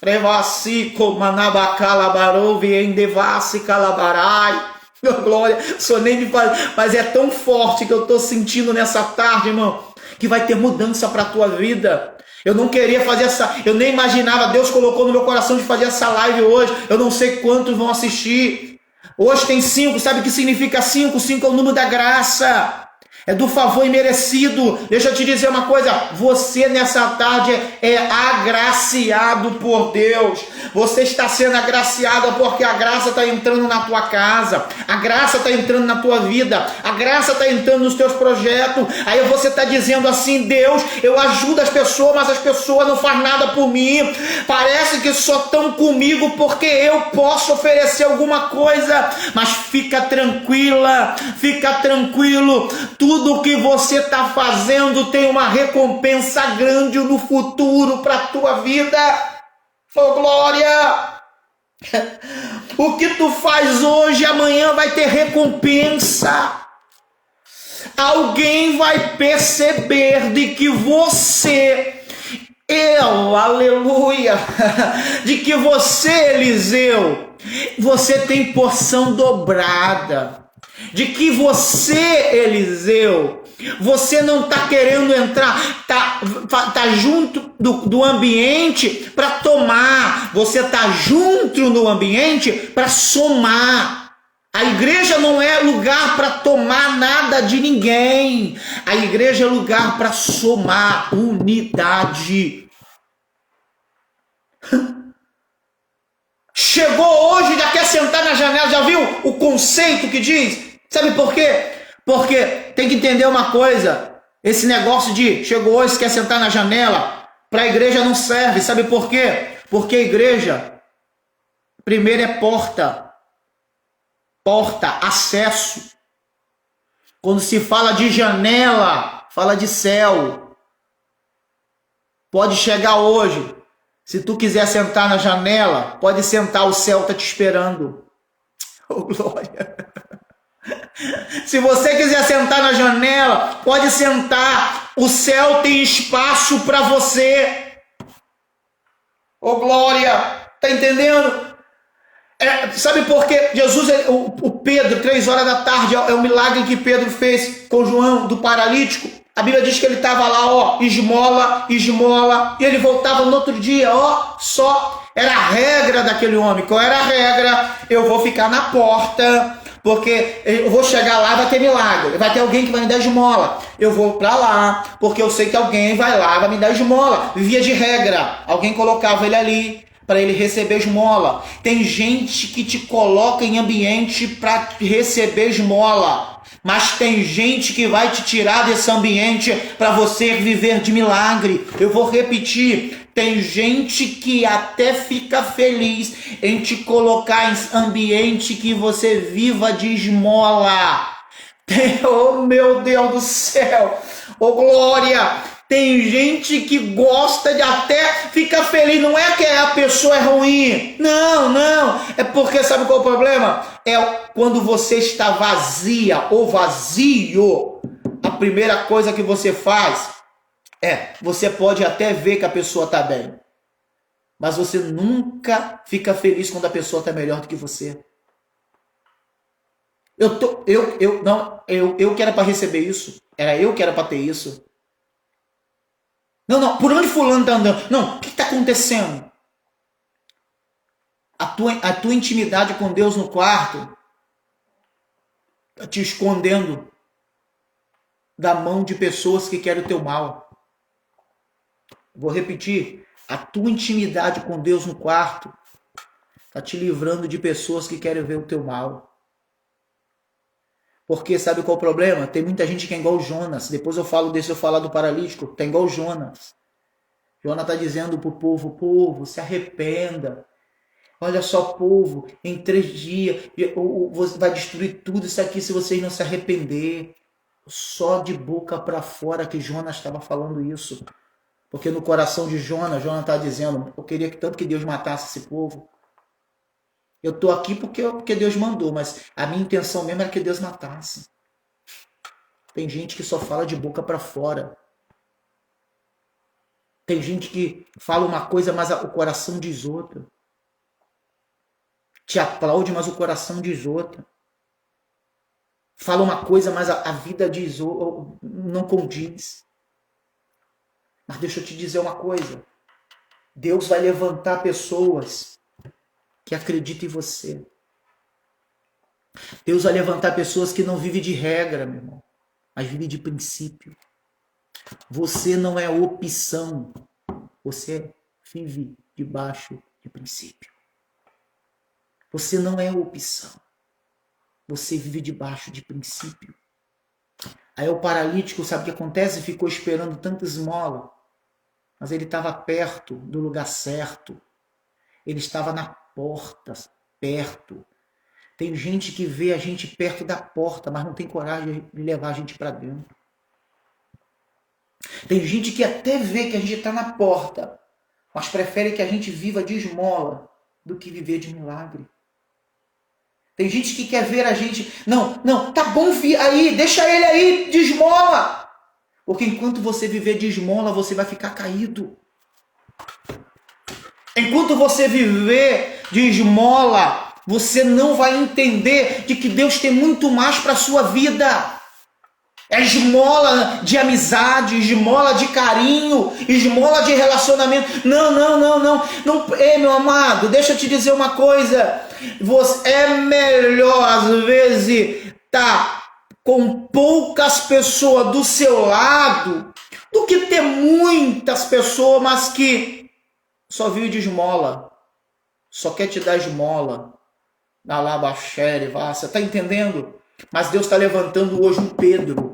Revasico manabacalabarouve endevasi calabarai. Ô glória, sou nem de fazer, mas é tão forte que eu estou sentindo nessa tarde, irmão, que vai ter mudança para a tua vida. Eu não queria fazer eu nem imaginava, Deus colocou no meu coração de fazer essa live hoje. Eu não sei quantos vão assistir. Hoje tem 5, sabe o que significa 5? 5 é o número da graça. É do favor imerecido. Deixa eu te dizer uma coisa, você nessa tarde é agraciado por Deus. Você está sendo agraciado porque a graça está entrando na tua casa, a graça está entrando na tua vida, a graça está entrando nos teus projetos. Aí você está dizendo assim, Deus, eu ajudo as pessoas, mas as pessoas não fazem nada por mim. Parece que só estão comigo porque eu posso oferecer alguma coisa. Mas fica tranquila, fica tranquilo. Tudo que você está fazendo tem uma recompensa grande no futuro para a tua vida. Oh, glória! O que tu faz hoje, amanhã vai ter recompensa. Alguém vai perceber de que você, aleluia, de que você, Eliseu, você tem porção dobrada. De que você, Eliseu, você não está querendo entrar, tá junto do ambiente para tomar, você está junto no ambiente para somar. A igreja não é lugar para tomar nada de ninguém, a igreja é lugar para somar, unidade. Chegou hoje, já quer sentar na janela, já viu o conceito que diz? Sabe por quê? Porque tem que entender uma coisa, esse negócio de chegou hoje, quer sentar na janela, para a igreja não serve. Sabe por quê? Porque a igreja, primeiro é porta, acesso. Quando se fala de janela, fala de céu. Pode chegar hoje, se tu quiser sentar na janela, pode sentar, o céu está te esperando. Oh, glória! Se você quiser sentar na janela, pode sentar. O céu tem espaço para você. Oh, glória! Tá entendendo? Sabe por quê? Jesus, o Pedro, 3 horas da tarde, é o milagre que Pedro fez com João, do paralítico. A Bíblia diz que ele estava lá, esmola, e ele voltava no outro dia, só. Era a regra daquele homem. Qual era a regra? Eu vou ficar na porta, porque eu vou chegar lá e vai ter milagre. Vai ter alguém que vai me dar esmola. Eu vou para lá, porque eu sei que alguém vai lá e vai me dar esmola. Via de regra. Alguém colocava ele ali para ele receber esmola. Tem gente que te coloca em ambiente para receber esmola. Mas tem gente que vai te tirar desse ambiente para você viver de milagre. Eu vou repetir. Tem gente que até fica feliz em te colocar em ambiente que você viva de esmola. Oh, meu Deus do céu! Oh, glória! Tem gente que gosta de até ficar feliz. Não é que a pessoa é ruim. Não. É porque sabe qual é o problema? É quando você está vazia ou vazio. A primeira coisa que você faz você pode até ver que a pessoa está bem. Mas você nunca fica feliz quando a pessoa está melhor do que você. Eu que era para receber isso. Era eu que era para ter isso. Não, por onde fulano está andando? Não, o que está acontecendo? A tua intimidade com Deus no quarto está te escondendo da mão de pessoas que querem o teu mal. Vou repetir, a tua intimidade com Deus no quarto está te livrando de pessoas que querem ver o teu mal. Porque sabe qual é o problema? Tem muita gente que é igual o Jonas. Depois eu falo desse, eu falo do paralítico. Tá igual o Jonas. Jonas está dizendo para o povo, se arrependa. Olha só, povo, em 3 dias vai destruir tudo isso aqui se vocês não se arrepender. Só de boca para fora que Jonas estava falando isso. Porque no coração de Jonas está dizendo, eu queria tanto que Deus matasse esse povo. Eu estou aqui porque Deus mandou, mas a minha intenção mesmo era que Deus matasse. Tem gente que só fala de boca para fora. Tem gente que fala uma coisa, mas o coração diz outra. Te aplaude, mas o coração diz outra. Fala uma coisa, mas a vida diz outra, não condiz. Mas deixa eu te dizer uma coisa. Deus vai levantar pessoas que acreditam em você. Deus vai levantar pessoas que não vivem de regra, meu irmão, mas vivem de princípio. Você não é opção. Você vive debaixo de princípio. Você não é opção. Você vive debaixo de princípio. Aí o paralítico, sabe o que acontece? Ficou esperando tanta esmola. Mas ele estava perto do lugar certo. Ele estava na porta, perto. Tem gente que vê a gente perto da porta, mas não tem coragem de levar a gente para dentro. Tem gente que até vê que a gente está na porta, mas prefere que a gente viva de esmola do que viver de milagre. Tem gente que quer ver a gente... Não, tá bom, aí, deixa ele aí de esmola. Porque enquanto você viver de esmola, você vai ficar caído. Enquanto você viver de esmola, você não vai entender de que Deus tem muito mais para a sua vida. É esmola de amizade, esmola de carinho, esmola de relacionamento. Não. Ei, meu amado, deixa eu te dizer uma coisa. É melhor, às vezes, estar com poucas pessoas do seu lado do que ter muitas pessoas, mas que só vive de esmola. Só quer te dar esmola. Você está entendendo? Mas Deus está levantando hoje um Pedro.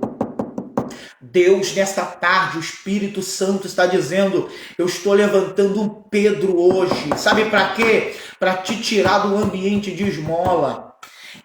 Deus, nesta tarde, o Espírito Santo está dizendo, eu estou levantando um Pedro hoje. Sabe para quê? Para te tirar do ambiente de esmola.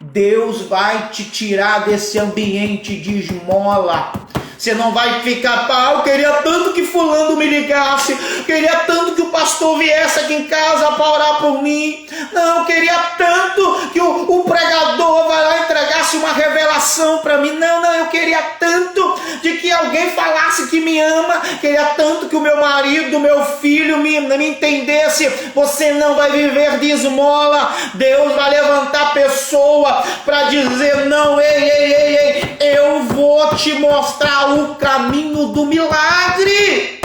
Deus vai te tirar desse ambiente de esmola. Você não vai ficar, eu queria tanto que fulano me ligasse, queria tanto que o pastor viesse aqui em casa para orar por mim. Não, eu queria tanto que o pregador vai lá e entregasse uma revelação para mim. Não, eu queria tanto de que alguém falasse que me ama, queria tanto que o meu marido, o meu filho me entendesse. Você não vai viver de esmola. Deus vai levantar pessoa para dizer, não, ei, eu vou te mostrar o caminho do milagre.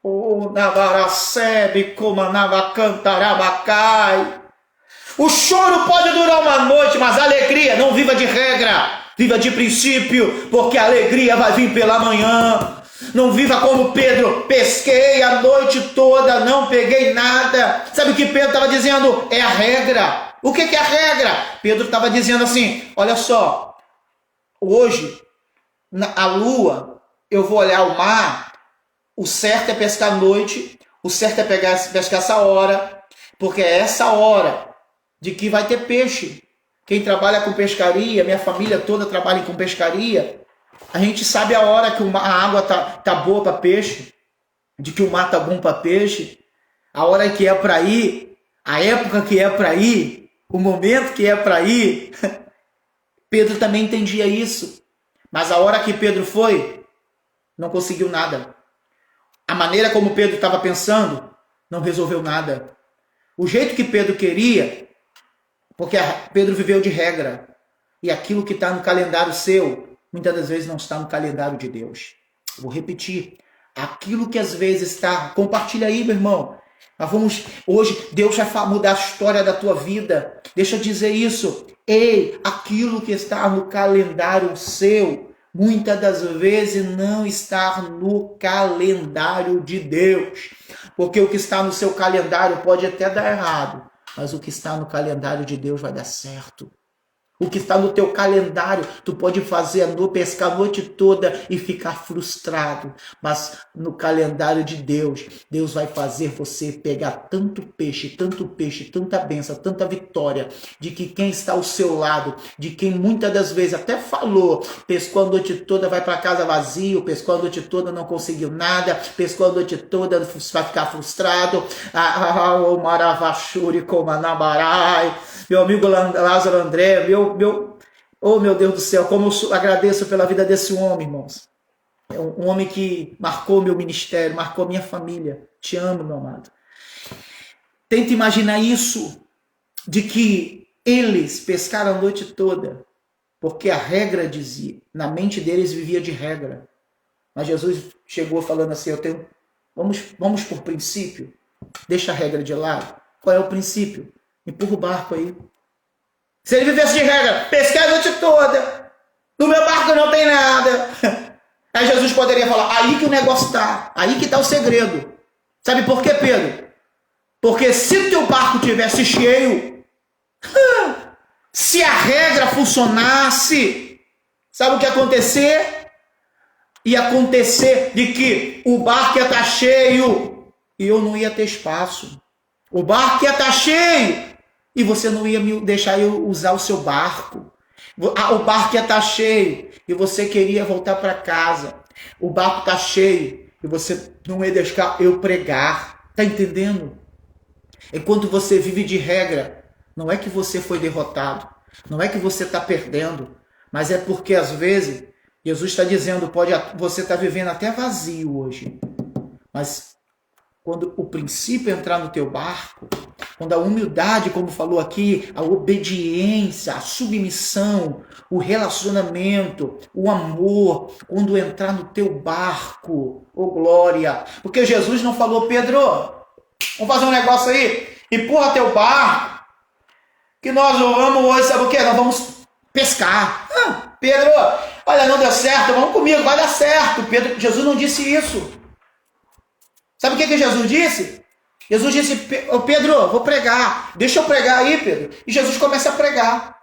O choro pode durar uma noite, mas a alegria, não viva de regra, viva de princípio, porque a alegria vai vir pela manhã. Não viva como Pedro, pesquei a noite toda, não peguei nada. Sabe o que Pedro estava dizendo? É a regra. O que é a regra? Pedro estava dizendo assim, olha só, hoje, a lua, eu vou olhar o mar, o certo é pescar à noite, o certo é pescar essa hora, porque é essa hora de que vai ter peixe. Quem trabalha com pescaria, minha família toda trabalha com pescaria, a gente sabe a hora que a água tá boa para peixe, de que o mar tá bom para peixe, a hora que é para ir, a época que é para ir, o momento que é para ir. Pedro também entendia isso. Mas a hora que Pedro foi, não conseguiu nada. A maneira como Pedro estava pensando, não resolveu nada. O jeito que Pedro queria, porque Pedro viveu de regra. E aquilo que está no calendário seu, muitas das vezes não está no calendário de Deus. Vou repetir. Aquilo que às vezes está... Compartilha aí, meu irmão. Hoje, Deus vai mudar a história da tua vida. Deixa eu dizer isso. Ei, aquilo que está no calendário seu, muitas das vezes não está no calendário de Deus. Porque o que está no seu calendário pode até dar errado, mas o que está no calendário de Deus vai dar certo. O que está no teu calendário, tu pode fazer pescar a noite toda e ficar frustrado. Mas no calendário de Deus, Deus vai fazer você pegar tanto peixe, tanta bênção, tanta vitória, de que quem está ao seu lado, de quem muitas das vezes até falou, pescou a noite toda, vai para casa vazio, pescou a noite toda, não conseguiu nada, pescou a noite toda, vai ficar frustrado. O Maravachuri Komanabarai. Meu amigo Lázaro André, oh meu Deus do céu, como eu agradeço pela vida desse homem, irmãos. É um homem que marcou meu ministério, marcou minha família. Te amo, meu amado. Tenta imaginar isso, de que eles pescaram a noite toda, porque a regra dizia, na mente deles vivia de regra. Mas Jesus chegou falando assim, vamos por princípio, deixa a regra de lado. Qual é o princípio? Empurra o barco aí. Se ele vivesse de regra, pescar a noite toda, no meu barco não tem nada. Aí Jesus poderia falar, aí que o negócio está, aí que está o segredo. Sabe por quê, Pedro? Porque se o teu barco tivesse cheio, se a regra funcionasse, sabe o que ia acontecer? Ia acontecer de que o barco ia estar cheio e eu não ia ter espaço. O barco ia estar cheio e você não ia me deixar eu usar o seu barco. O barco ia estar cheio e você queria voltar para casa. O barco está cheio e você não ia deixar eu pregar. Tá entendendo? Enquanto você vive de regra, não é que você foi derrotado, não é que você está perdendo, mas é porque às vezes Jesus está dizendo, você está vivendo até vazio hoje, mas quando o princípio entrar no teu barco, quando a humildade, como falou aqui, a obediência, a submissão, o relacionamento, o amor, quando entrar no teu barco, oh glória, porque Jesus não falou, Pedro, vamos fazer um negócio aí, empurra teu barco, que nós vamos hoje, sabe o que? Nós vamos pescar. Pedro, olha, não deu certo, vamos comigo, vai dar certo. Jesus não disse isso. Sabe o que Jesus disse? Jesus disse, Pedro, vou pregar. Deixa eu pregar aí, Pedro. E Jesus começa a pregar.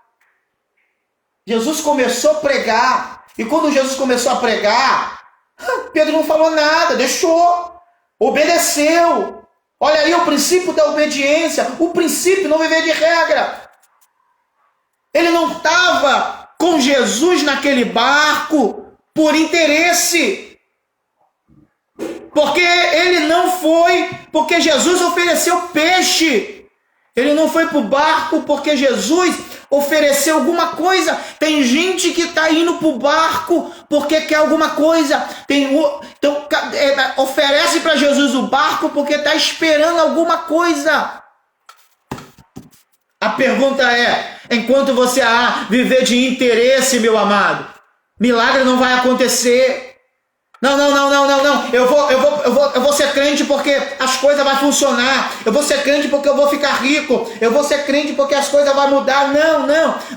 Jesus começou a pregar. E quando Jesus começou a pregar, Pedro não falou nada, deixou. Obedeceu. Olha aí o princípio da obediência. O princípio não viver de regra. Ele não estava com Jesus naquele barco por interesse. Porque ele não foi, porque Jesus ofereceu peixe. Ele não foi para o barco porque Jesus ofereceu alguma coisa. Tem gente que está indo para o barco porque quer alguma coisa. Então, oferece para Jesus o barco porque está esperando alguma coisa. A pergunta é, enquanto você viver de interesse, meu amado, milagre não vai acontecer. Não. Eu vou ser crente porque as coisas vão funcionar. Eu vou ser crente porque eu vou ficar rico. Eu vou ser crente porque as coisas vão mudar.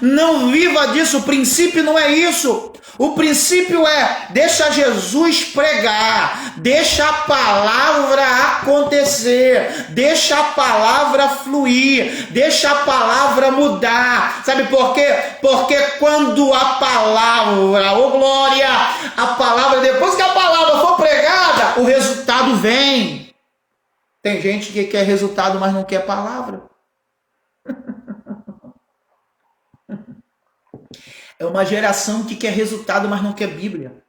Não viva disso. O princípio não é isso. O princípio é, deixa Jesus pregar. Deixa a palavra acontecer. Deixa a palavra fluir. Deixa a palavra mudar. Sabe por quê? Porque quando a palavra, oh glória, a palavra, depois que a palavra for pregada, o resultado vem. Tem gente que quer resultado, mas não quer palavra. É uma geração que quer resultado, mas não quer Bíblia.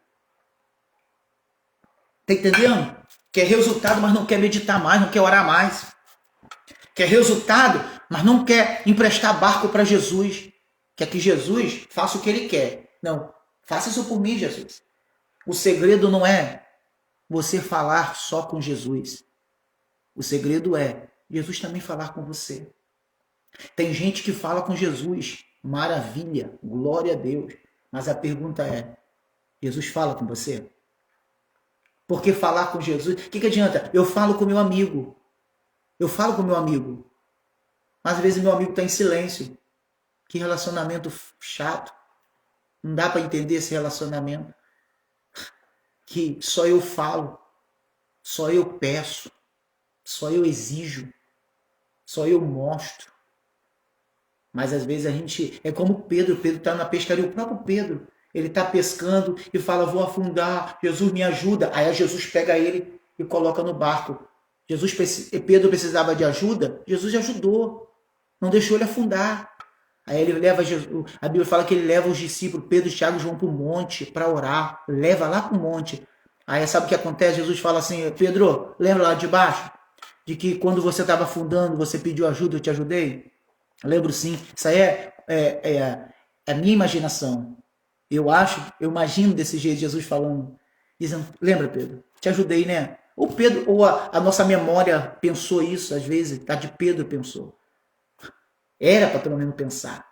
Tá entendendo? Quer resultado, mas não quer meditar mais, não quer orar mais. Quer resultado, mas não quer emprestar barco para Jesus. Quer que Jesus faça o que ele quer. Não, faça isso por mim, Jesus. O segredo não é você falar só com Jesus. O segredo é Jesus também falar com você. Tem gente que fala com Jesus, maravilha, glória a Deus. Mas a pergunta é, Jesus fala com você? Porque falar com Jesus, o que adianta? Eu falo com meu amigo. Mas às vezes meu amigo está em silêncio. Que relacionamento chato. Não dá para entender esse relacionamento. Que só eu falo, só eu peço, só eu exijo, só eu mostro. Mas às vezes a gente é como Pedro está na pescaria, o próprio Pedro, ele está pescando e fala, vou afundar, Jesus me ajuda. Aí Jesus pega ele e coloca no barco. Pedro precisava de ajuda, Jesus ajudou, não deixou ele afundar. Aí ele leva Jesus, a Bíblia fala que ele leva os discípulos, Pedro e Tiago vão para o monte para orar, leva lá para o monte. Aí sabe o que acontece? Jesus fala assim, Pedro, lembra lá de baixo? De que quando você estava afundando, você pediu ajuda, eu te ajudei? Lembro sim. Isso aí é a minha imaginação. Eu imagino desse jeito Jesus falando, dizendo, lembra Pedro, te ajudei, né? Ou Pedro, ou a nossa memória pensou isso, às vezes, a de Pedro pensou. Era para pelo menos pensar.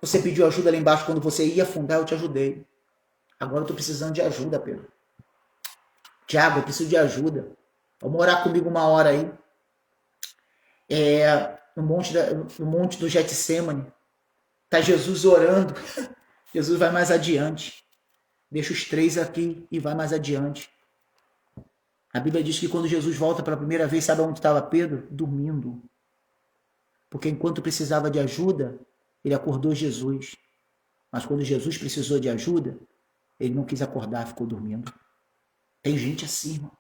Você pediu ajuda lá embaixo quando você ia afundar, eu te ajudei. Agora eu estou precisando de ajuda, Pedro. Tiago, eu preciso de ajuda. Vamos orar comigo uma hora aí. No monte do Getsemane. Está Jesus orando. Jesus vai mais adiante. Deixa os 3 aqui e vai mais adiante. A Bíblia diz que quando Jesus volta pela primeira vez, sabe onde estava Pedro? Dormindo. Porque enquanto precisava de ajuda, ele acordou Jesus. Mas quando Jesus precisou de ajuda, ele não quis acordar, ficou dormindo. Tem gente assim, irmão.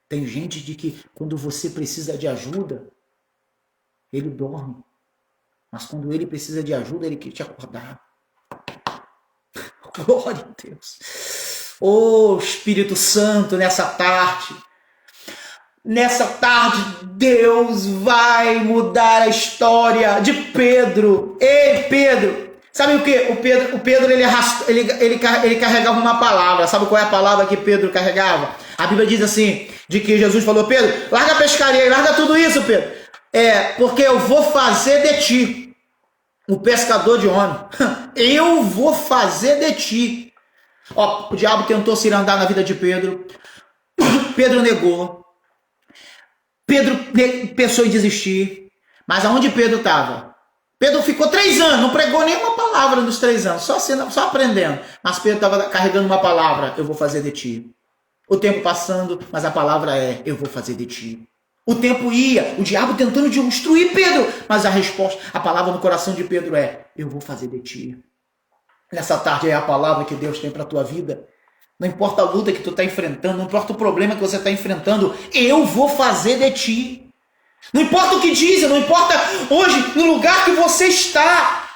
Tem gente de que quando você precisa de ajuda, ele dorme. Mas quando ele precisa de ajuda, ele quer te acordar. Glória a Deus. Oh, Espírito Santo, nessa tarde, Deus vai mudar a história de Pedro. Ei, Pedro, sabe o que? O Pedro ele carregava uma palavra. Sabe qual é a palavra que Pedro carregava? A Bíblia diz assim, de que Jesus falou, Pedro, larga a pescaria, larga tudo isso, Pedro. Porque eu vou fazer de ti o pescador de homem. Eu vou fazer de ti. Ó, o diabo tentou se andar na vida de Pedro. Pedro negou. Pedro pensou em desistir. Mas aonde Pedro estava? Pedro ficou 3 anos, não pregou nenhuma palavra nos 3 anos, só aprendendo. Mas Pedro estava carregando uma palavra, eu vou fazer de ti. O tempo passando, mas a palavra é, eu vou fazer de ti. O tempo ia, o diabo tentando destruir Pedro, mas a resposta, a palavra no coração de Pedro é, eu vou fazer de ti. Nessa tarde é a palavra que Deus tem para a tua vida. Não importa a luta que tu está enfrentando, não importa o problema que você está enfrentando, eu vou fazer de ti. Não importa o que dizem, não importa hoje no lugar que você está.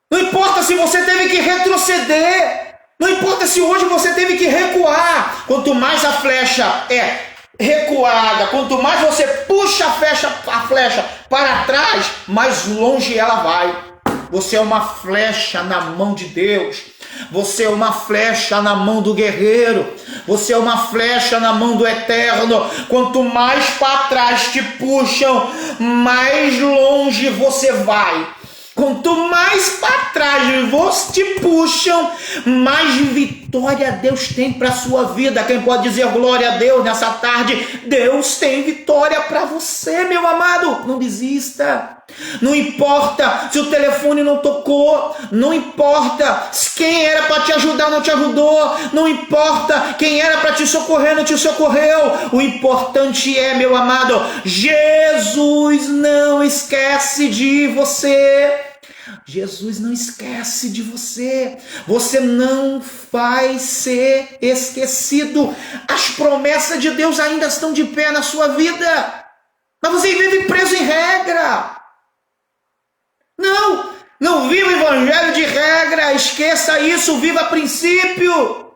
Não importa se você teve que retroceder. Não importa se hoje você teve que recuar. Quanto mais a flecha é recuada, quanto mais você puxa a flecha para trás, mais longe ela vai. Você é uma flecha na mão de Deus. Você é uma flecha na mão do guerreiro. Você é uma flecha na mão do Eterno. Quanto mais para trás te puxam, mais longe você vai. Quanto mais para trás você te puxam, mais vitória Deus tem para a sua vida. Quem pode dizer glória a Deus nessa tarde? Deus tem vitória para você, meu amado. Não desista. Não importa se o telefone não tocou, não importa quem era para te ajudar não te ajudou, não importa quem era para te socorrer não te socorreu. O importante é, meu amado, Jesus não esquece de você. Jesus não esquece de você. Você não vai ser esquecido. As promessas de Deus ainda estão de pé na sua vida, mas você vive preso em regra. Não viva o evangelho de regra, esqueça isso, viva princípio.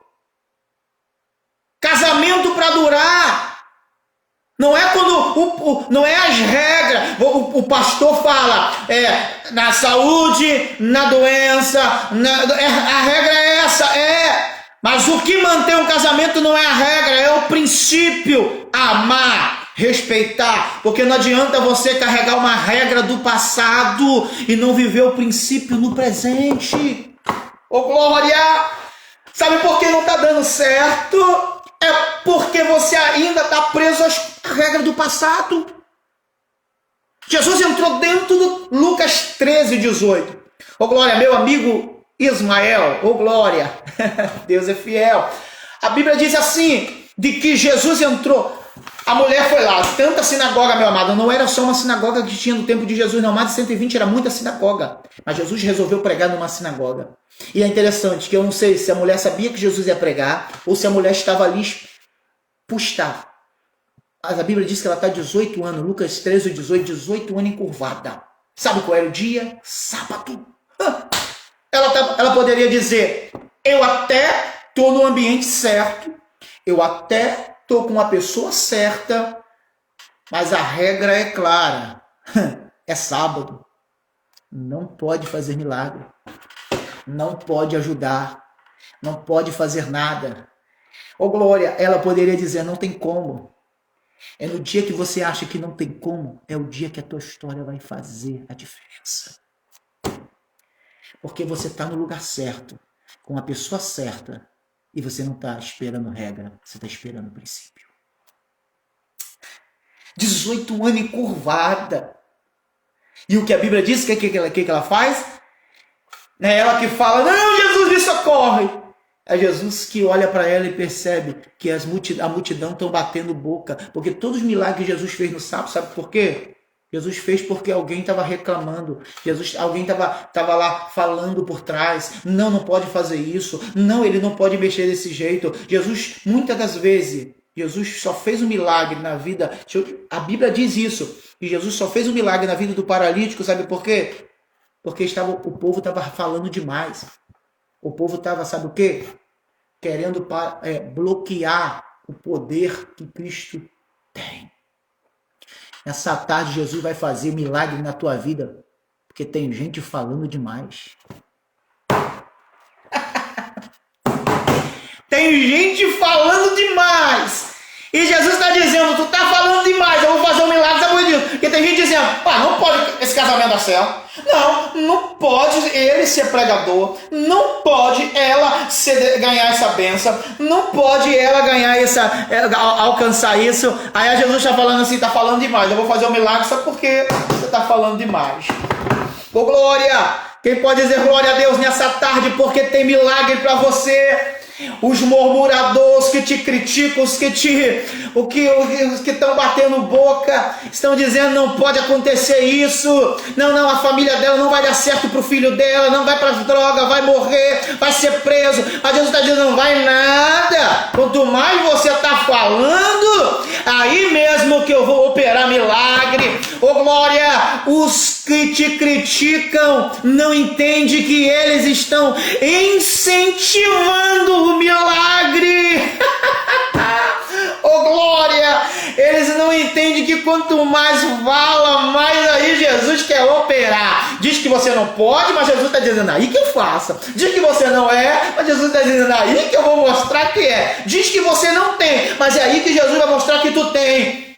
Casamento para durar. Não é quando não é as regras. O pastor fala, na saúde, na doença, a regra é essa, mas o que mantém um casamento não é a regra, é o princípio, amar, respeitar, porque não adianta você carregar uma regra do passado e não viver o princípio no presente. Ô glória! Sabe por que não está dando certo? É porque você ainda está preso à regra do passado. Jesus entrou dentro do Lucas 13:18. Ô glória, meu amigo Ismael, ô glória, Deus é fiel. A Bíblia diz assim, de que Jesus entrou a mulher foi lá, tanta sinagoga, meu amado, não era só uma sinagoga que tinha no tempo de Jesus, não, mais de 120 era muita sinagoga. Mas Jesus resolveu pregar numa sinagoga. E é interessante que eu não sei se a mulher sabia que Jesus ia pregar ou se a mulher estava ali por estar. Mas a Bíblia diz que ela está 18 anos, Lucas 13, 18 anos encurvada. Sabe qual era o dia? Sábado. Ela poderia dizer, eu até estou no ambiente certo, eu até estou com a pessoa certa, mas a regra é clara. É sábado. Não pode fazer milagre. Não pode ajudar. Não pode fazer nada. Ô Glória, ela poderia dizer, não tem como. É no dia que você acha que não tem como, é o dia que a tua história vai fazer a diferença. Porque você está no lugar certo, com a pessoa certa, e você não está esperando regra, você está esperando o princípio. 18 anos encurvada. E o que a Bíblia diz, o que ela faz? É ela que fala, não, Jesus, me socorre. É Jesus que olha para ela e percebe que a multidão estão batendo boca. Porque todos os milagres que Jesus fez no sábado, sabe por quê? Jesus fez porque alguém estava reclamando. Alguém estava lá falando por trás. Não, não pode fazer isso. Não, ele não pode mexer desse jeito. Jesus, muitas das vezes, Jesus só fez um milagre na vida. A Bíblia diz isso. E Jesus só fez um milagre na vida do paralítico, sabe por quê? Porque o povo estava falando demais. O povo estava, sabe o quê? Querendo bloquear o poder que Cristo tem. Essa tarde Jesus vai fazer milagre na tua vida, porque tem gente falando demais. Tem gente falando demais. E Jesus está dizendo, tu está falando demais, eu vou fazer um milagre, sabe por isso? Porque tem gente dizendo, não pode esse casamento dar certo. Não pode ele ser pregador, não pode ela ganhar essa bênção, não pode ela ganhar alcançar isso. Aí Jesus está falando assim, está falando demais, eu vou fazer um milagre só porque você está falando demais. Ô glória, quem pode dizer glória a Deus nessa tarde, porque tem milagre para você? Os murmuradores que te criticam, os que estão batendo boca, estão dizendo não pode acontecer isso, não, a família dela não vai dar certo para o filho dela, não vai para as drogas, vai morrer, vai ser preso. Mas Jesus está dizendo, não vai nada. Quanto mais você está falando, aí mesmo que eu vou operar milagre. Ô glória, os que te criticam não entendem que eles estão incentivando o milagre. Ô glória, eles não entendem que quanto mais fala, mais aí Jesus quer operar. Diz que você não pode, mas Jesus está dizendo aí que eu faça. Diz que você não é, mas Jesus está dizendo aí que eu vou mostrar que é. Diz que você não tem, mas é aí que Jesus vai mostrar que tu tem.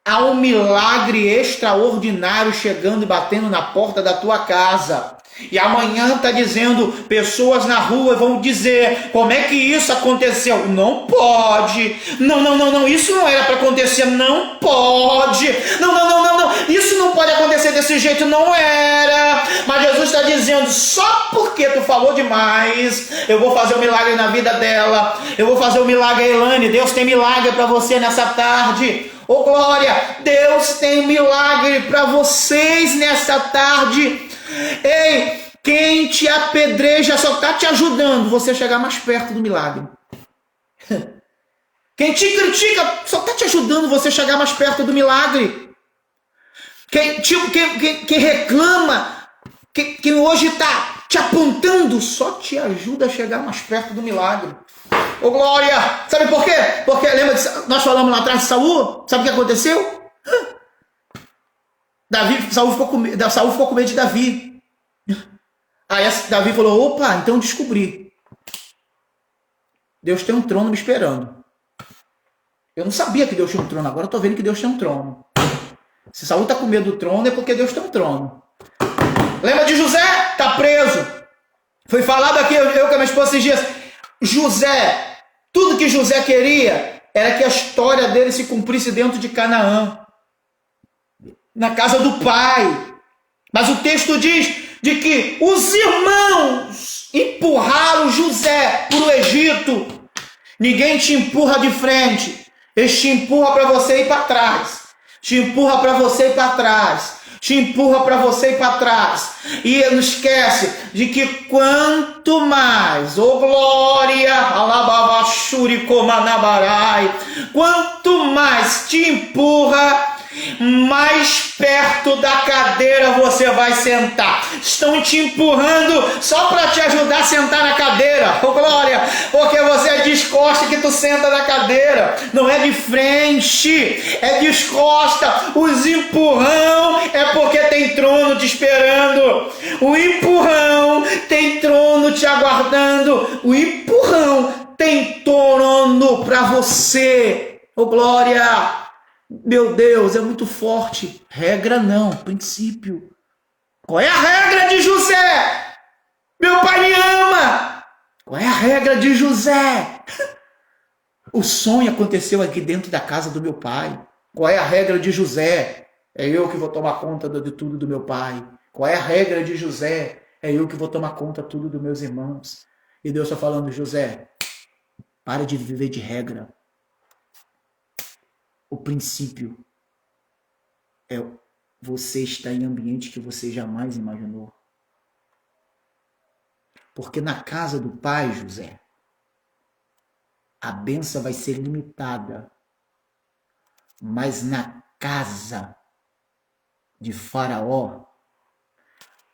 Há um milagre extraordinário chegando e batendo na porta da tua casa. E amanhã está dizendo, pessoas na rua vão dizer, como é que isso aconteceu? Não pode. Não, isso não era para acontecer, não pode. Não, isso não pode acontecer desse jeito, não era. Mas Jesus está dizendo, só porque tu falou demais, eu vou fazer um milagre na vida dela. Eu vou fazer um milagre, Elane. Deus tem milagre para você nessa tarde. Ô glória, Deus tem milagre para vocês nessa tarde. Ei, quem te apedreja só está te ajudando você a chegar mais perto do milagre. Quem te critica só está te ajudando você a chegar mais perto do milagre. Quem reclama, quem hoje está te apontando, só te ajuda a chegar mais perto do milagre. Ô glória, sabe por quê? Porque lembra, nós falamos lá atrás de Saul, sabe o que aconteceu? Saul ficou com medo de Davi. Aí Davi falou, opa, então descobri. Deus tem um trono me esperando. Eu não sabia que Deus tinha um trono, agora eu estou vendo que Deus tem um trono. Se Saul está com medo do trono, é porque Deus tem um trono. Lembra de José? Está preso. Foi falado aqui, eu com a minha esposa esses dias. José, tudo que José queria era que a história dele se cumprisse dentro de Canaã. Na casa do pai. Mas o texto diz de que os irmãos empurraram José para o Egito. Ninguém te empurra de frente. Eles te empurram para você ir para trás. Te empurra para você ir para trás. Te empurra para você ir para trás. E não esquece de que quanto mais, ô glória, alababachuri comanabarai, quanto mais te empurra, mais perto da cadeira você vai sentar. Estão te empurrando só para te ajudar a sentar na cadeira, ô glória, porque você é descosta que tu senta na cadeira, não é de frente, é descosta. Os empurrão é porque tem trono te esperando, o empurrão tem trono te aguardando, o empurrão tem trono para você, ô glória. Meu Deus, é muito forte. Regra não, princípio. Qual é a regra de José? Meu pai me ama. Qual é a regra de José? O sonho aconteceu aqui dentro da casa do meu pai. Qual é a regra de José? É eu que vou tomar conta de tudo do meu pai. Qual é a regra de José? É eu que vou tomar conta de tudo dos meus irmãos. E Deus está falando, José, para de viver de regra. O princípio é você estar em ambiente que você jamais imaginou. Porque na casa do pai, José, a bênção vai ser limitada. Mas na casa de Faraó,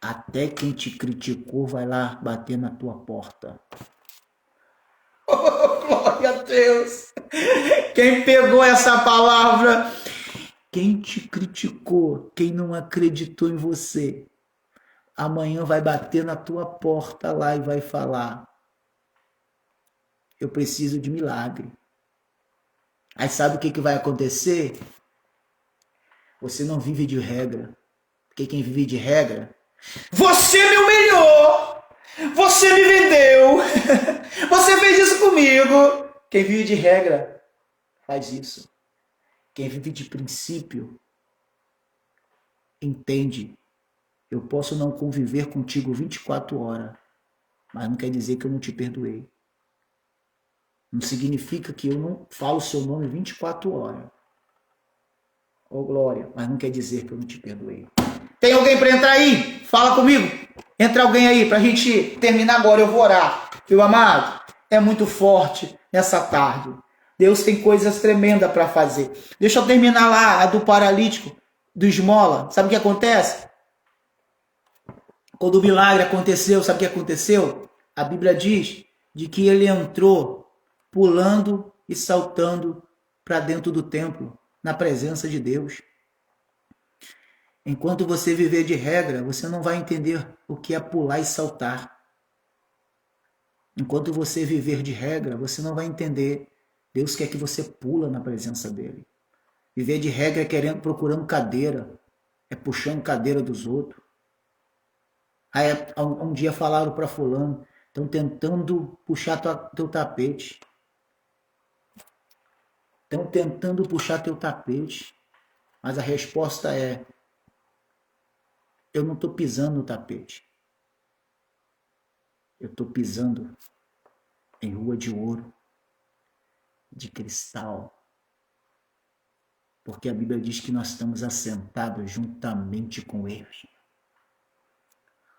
até quem te criticou vai lá bater na tua porta. Oh, glória a Deus! Quem pegou essa palavra? Quem te criticou, quem não acreditou em você, amanhã vai bater na tua porta lá e vai falar: eu preciso de milagre. Aí sabe o que vai acontecer? Você não vive de regra. Porque quem vive de regra, você me humilhou, você me vendeu, você fez isso comigo. Quem vive de regra faz isso. Quem vive de princípio entende. Eu posso não conviver contigo 24 horas, mas não quer dizer que eu não te perdoei. Não significa que eu não falo o seu nome 24 horas. Oh, glória, mas não quer dizer que eu não te perdoei. Tem alguém para entrar aí? Fala comigo. Entra alguém aí para a gente terminar agora. Eu vou orar. Meu amado, é muito forte nessa tarde. Deus tem coisas tremendas para fazer. Deixa eu terminar lá a do paralítico, do esmola. Sabe o que acontece? Quando o milagre aconteceu, sabe o que aconteceu? A Bíblia diz de que ele entrou pulando e saltando para dentro do templo, na presença de Deus. Enquanto você viver de regra, você não vai entender o que é pular e saltar. Enquanto você viver de regra, você não vai entender. Deus quer que você pula na presença dele. Viver de regra é procurando cadeira, é puxando cadeira dos outros. Aí um dia falaram para fulano, estão tentando puxar teu tapete. Estão tentando puxar teu tapete. Mas a resposta é: eu não estou pisando no tapete. Eu estou pisando em rua de ouro, de cristal. Porque a Bíblia diz que nós estamos assentados juntamente com ele.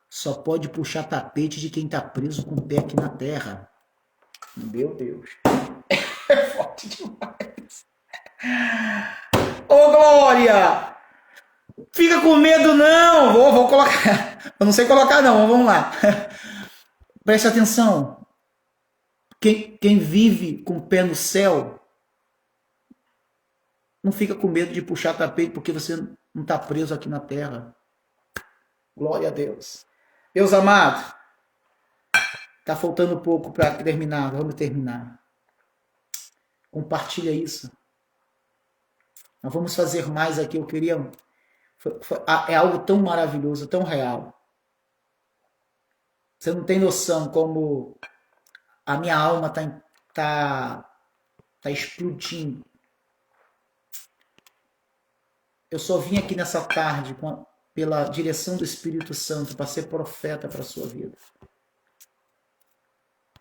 Só pode puxar tapete de quem está preso com o pé aqui na terra. Meu Deus. É forte demais. Ô, glória! Fica com medo não. Vou colocar. Eu não sei colocar não, vamos lá. Preste atenção. Quem vive com o pé no céu não fica com medo de puxar tapete porque você não está preso aqui na terra. Glória a Deus. Meus amados, está faltando pouco para terminar. Vamos terminar. Compartilha isso. Nós vamos fazer mais aqui. Eu queria... É algo tão maravilhoso, tão real. Você não tem noção como a minha alma tá explodindo. Eu só vim aqui nessa tarde pela direção do Espírito Santo para ser profeta para a sua vida.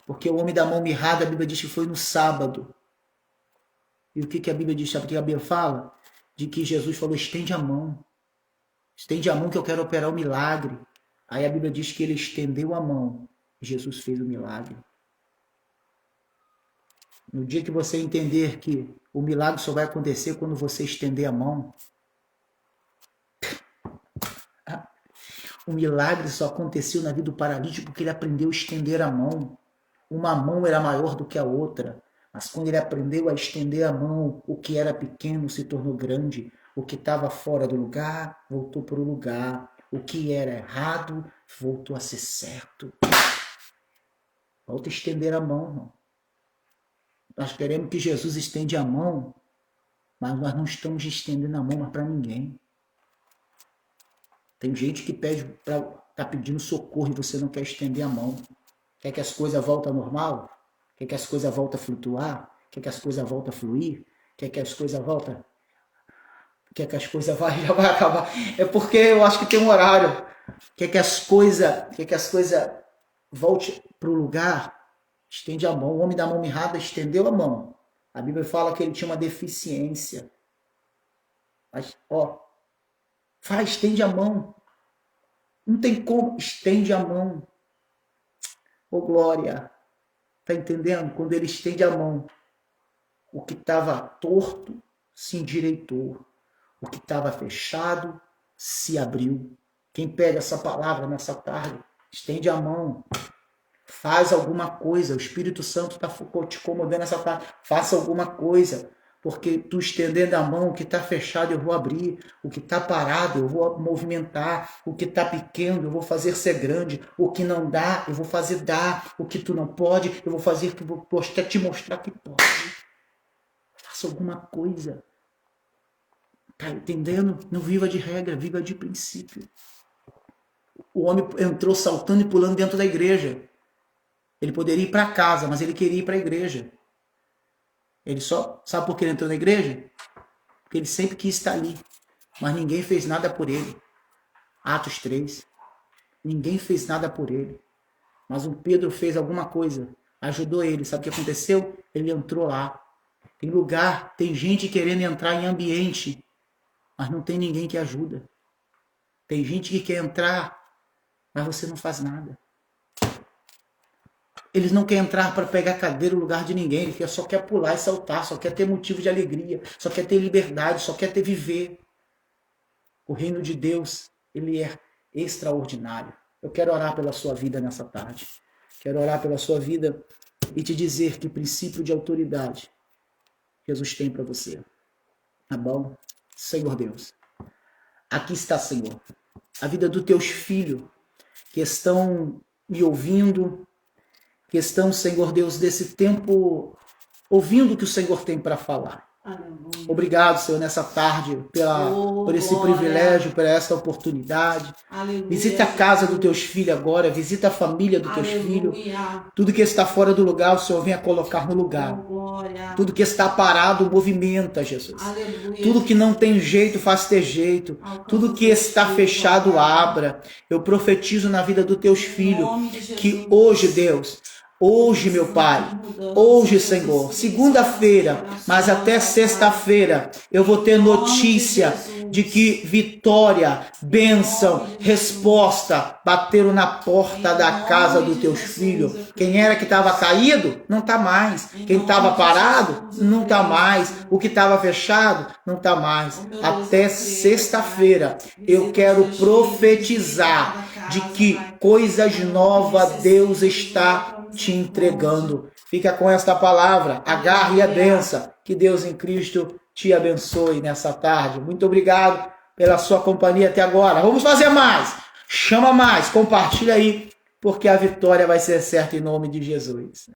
Porque o homem da mão mirrada, a Bíblia diz que foi no sábado. E o que a Bíblia diz? Sabe o que a Bíblia fala? De que Jesus falou, estende a mão. Estende a mão que eu quero operar o milagre. Aí a Bíblia diz que ele estendeu a mão. Jesus fez o milagre. No dia que você entender que o milagre só vai acontecer quando você estender a mão, o milagre só aconteceu na vida do paralítico porque ele aprendeu a estender a mão. Uma mão era maior do que a outra, mas quando ele aprendeu a estender a mão, o que era pequeno se tornou grande, o que estava fora do lugar voltou para o lugar, o que era errado voltou a ser certo. Volta a estender a mão, irmão. Nós queremos que Jesus estende a mão, mas nós não estamos estendendo a mão mais para ninguém. Tem gente que tá pedindo socorro e você não quer estender a mão. Quer que as coisas voltem ao normal? Quer que as coisas voltem a flutuar? Quer que as coisas voltem a fluir? Quer que as coisas voltem? Quer que as coisas já vai acabar? É porque eu acho que tem um horário. Quer que as coisas voltem para o lugar? Estende a mão. O homem da mão mirrada estendeu a mão. A Bíblia fala que ele tinha uma deficiência. Mas, estende a mão. Não tem como, estende a mão. Ô glória, tá entendendo? Quando ele estende a mão, o que estava torto se endireitou. O que estava fechado se abriu. Quem pega essa palavra nessa tarde, estende a mão. Faz alguma coisa. O Espírito Santo está te incomodando essa tarde. Faça alguma coisa. Porque tu estendendo a mão, o que está fechado eu vou abrir, o que está parado eu vou movimentar, o que está pequeno eu vou fazer ser grande, o que não dá eu vou fazer dar, o que tu não pode eu vou fazer que vou te mostrar que pode. Faça alguma coisa. Tá entendendo? Não viva de regra, viva de princípio. O homem entrou saltando e pulando dentro da igreja. Ele poderia ir para casa, mas ele queria ir para a igreja. Ele só, sabe por que ele entrou na igreja? Porque ele sempre quis estar ali, mas ninguém fez nada por ele. Atos 3. Ninguém fez nada por ele. Mas o Pedro fez alguma coisa, ajudou ele. Sabe o que aconteceu? Ele entrou lá. Tem lugar, tem gente querendo entrar em ambiente, mas não tem ninguém que ajuda. Tem gente que quer entrar, mas você não faz nada. Eles não querem entrar para pegar cadeira no lugar de ninguém. Ele só quer pular e saltar, só quer ter motivo de alegria, só quer ter liberdade, só quer ter viver. O reino de Deus, ele é extraordinário. Eu quero orar pela sua vida nessa tarde. Quero orar pela sua vida e te dizer que princípio de autoridade Jesus tem para você. Tá bom? Senhor Deus, aqui está, Senhor, a vida dos teus filhos que estão me ouvindo, que estão, Senhor Deus, desse tempo ouvindo o que o Senhor tem para falar. Aleluia. Obrigado, Senhor, nessa tarde, por esse privilégio, por essa oportunidade. Aleluia. Visita a casa dos teus filhos agora, visita a família dos teus filhos. Tudo que está fora do lugar, o Senhor venha colocar no lugar. Tudo que está parado, movimenta, Jesus. Aleluia. Tudo que não tem jeito, faz ter jeito. Tudo que está fechado, abra. Eu profetizo na vida dos teus filhos que hoje, Deus, hoje, meu Pai, hoje, Senhor, segunda-feira, mas até sexta-feira, eu vou ter notícia de que vitória, bênção, resposta bateram na porta da casa dos teus filhos. Quem era que estava caído, não está mais. Quem estava parado, não está mais. O que estava fechado, não está mais. Até sexta-feira, eu quero profetizar de que coisas novas Deus está te entregando. Fica com esta palavra, agarre a benção. Que Deus em Cristo te abençoe nessa tarde. Muito obrigado pela sua companhia até agora. Vamos fazer mais. Chama mais, compartilha aí, porque a vitória vai ser certa em nome de Jesus.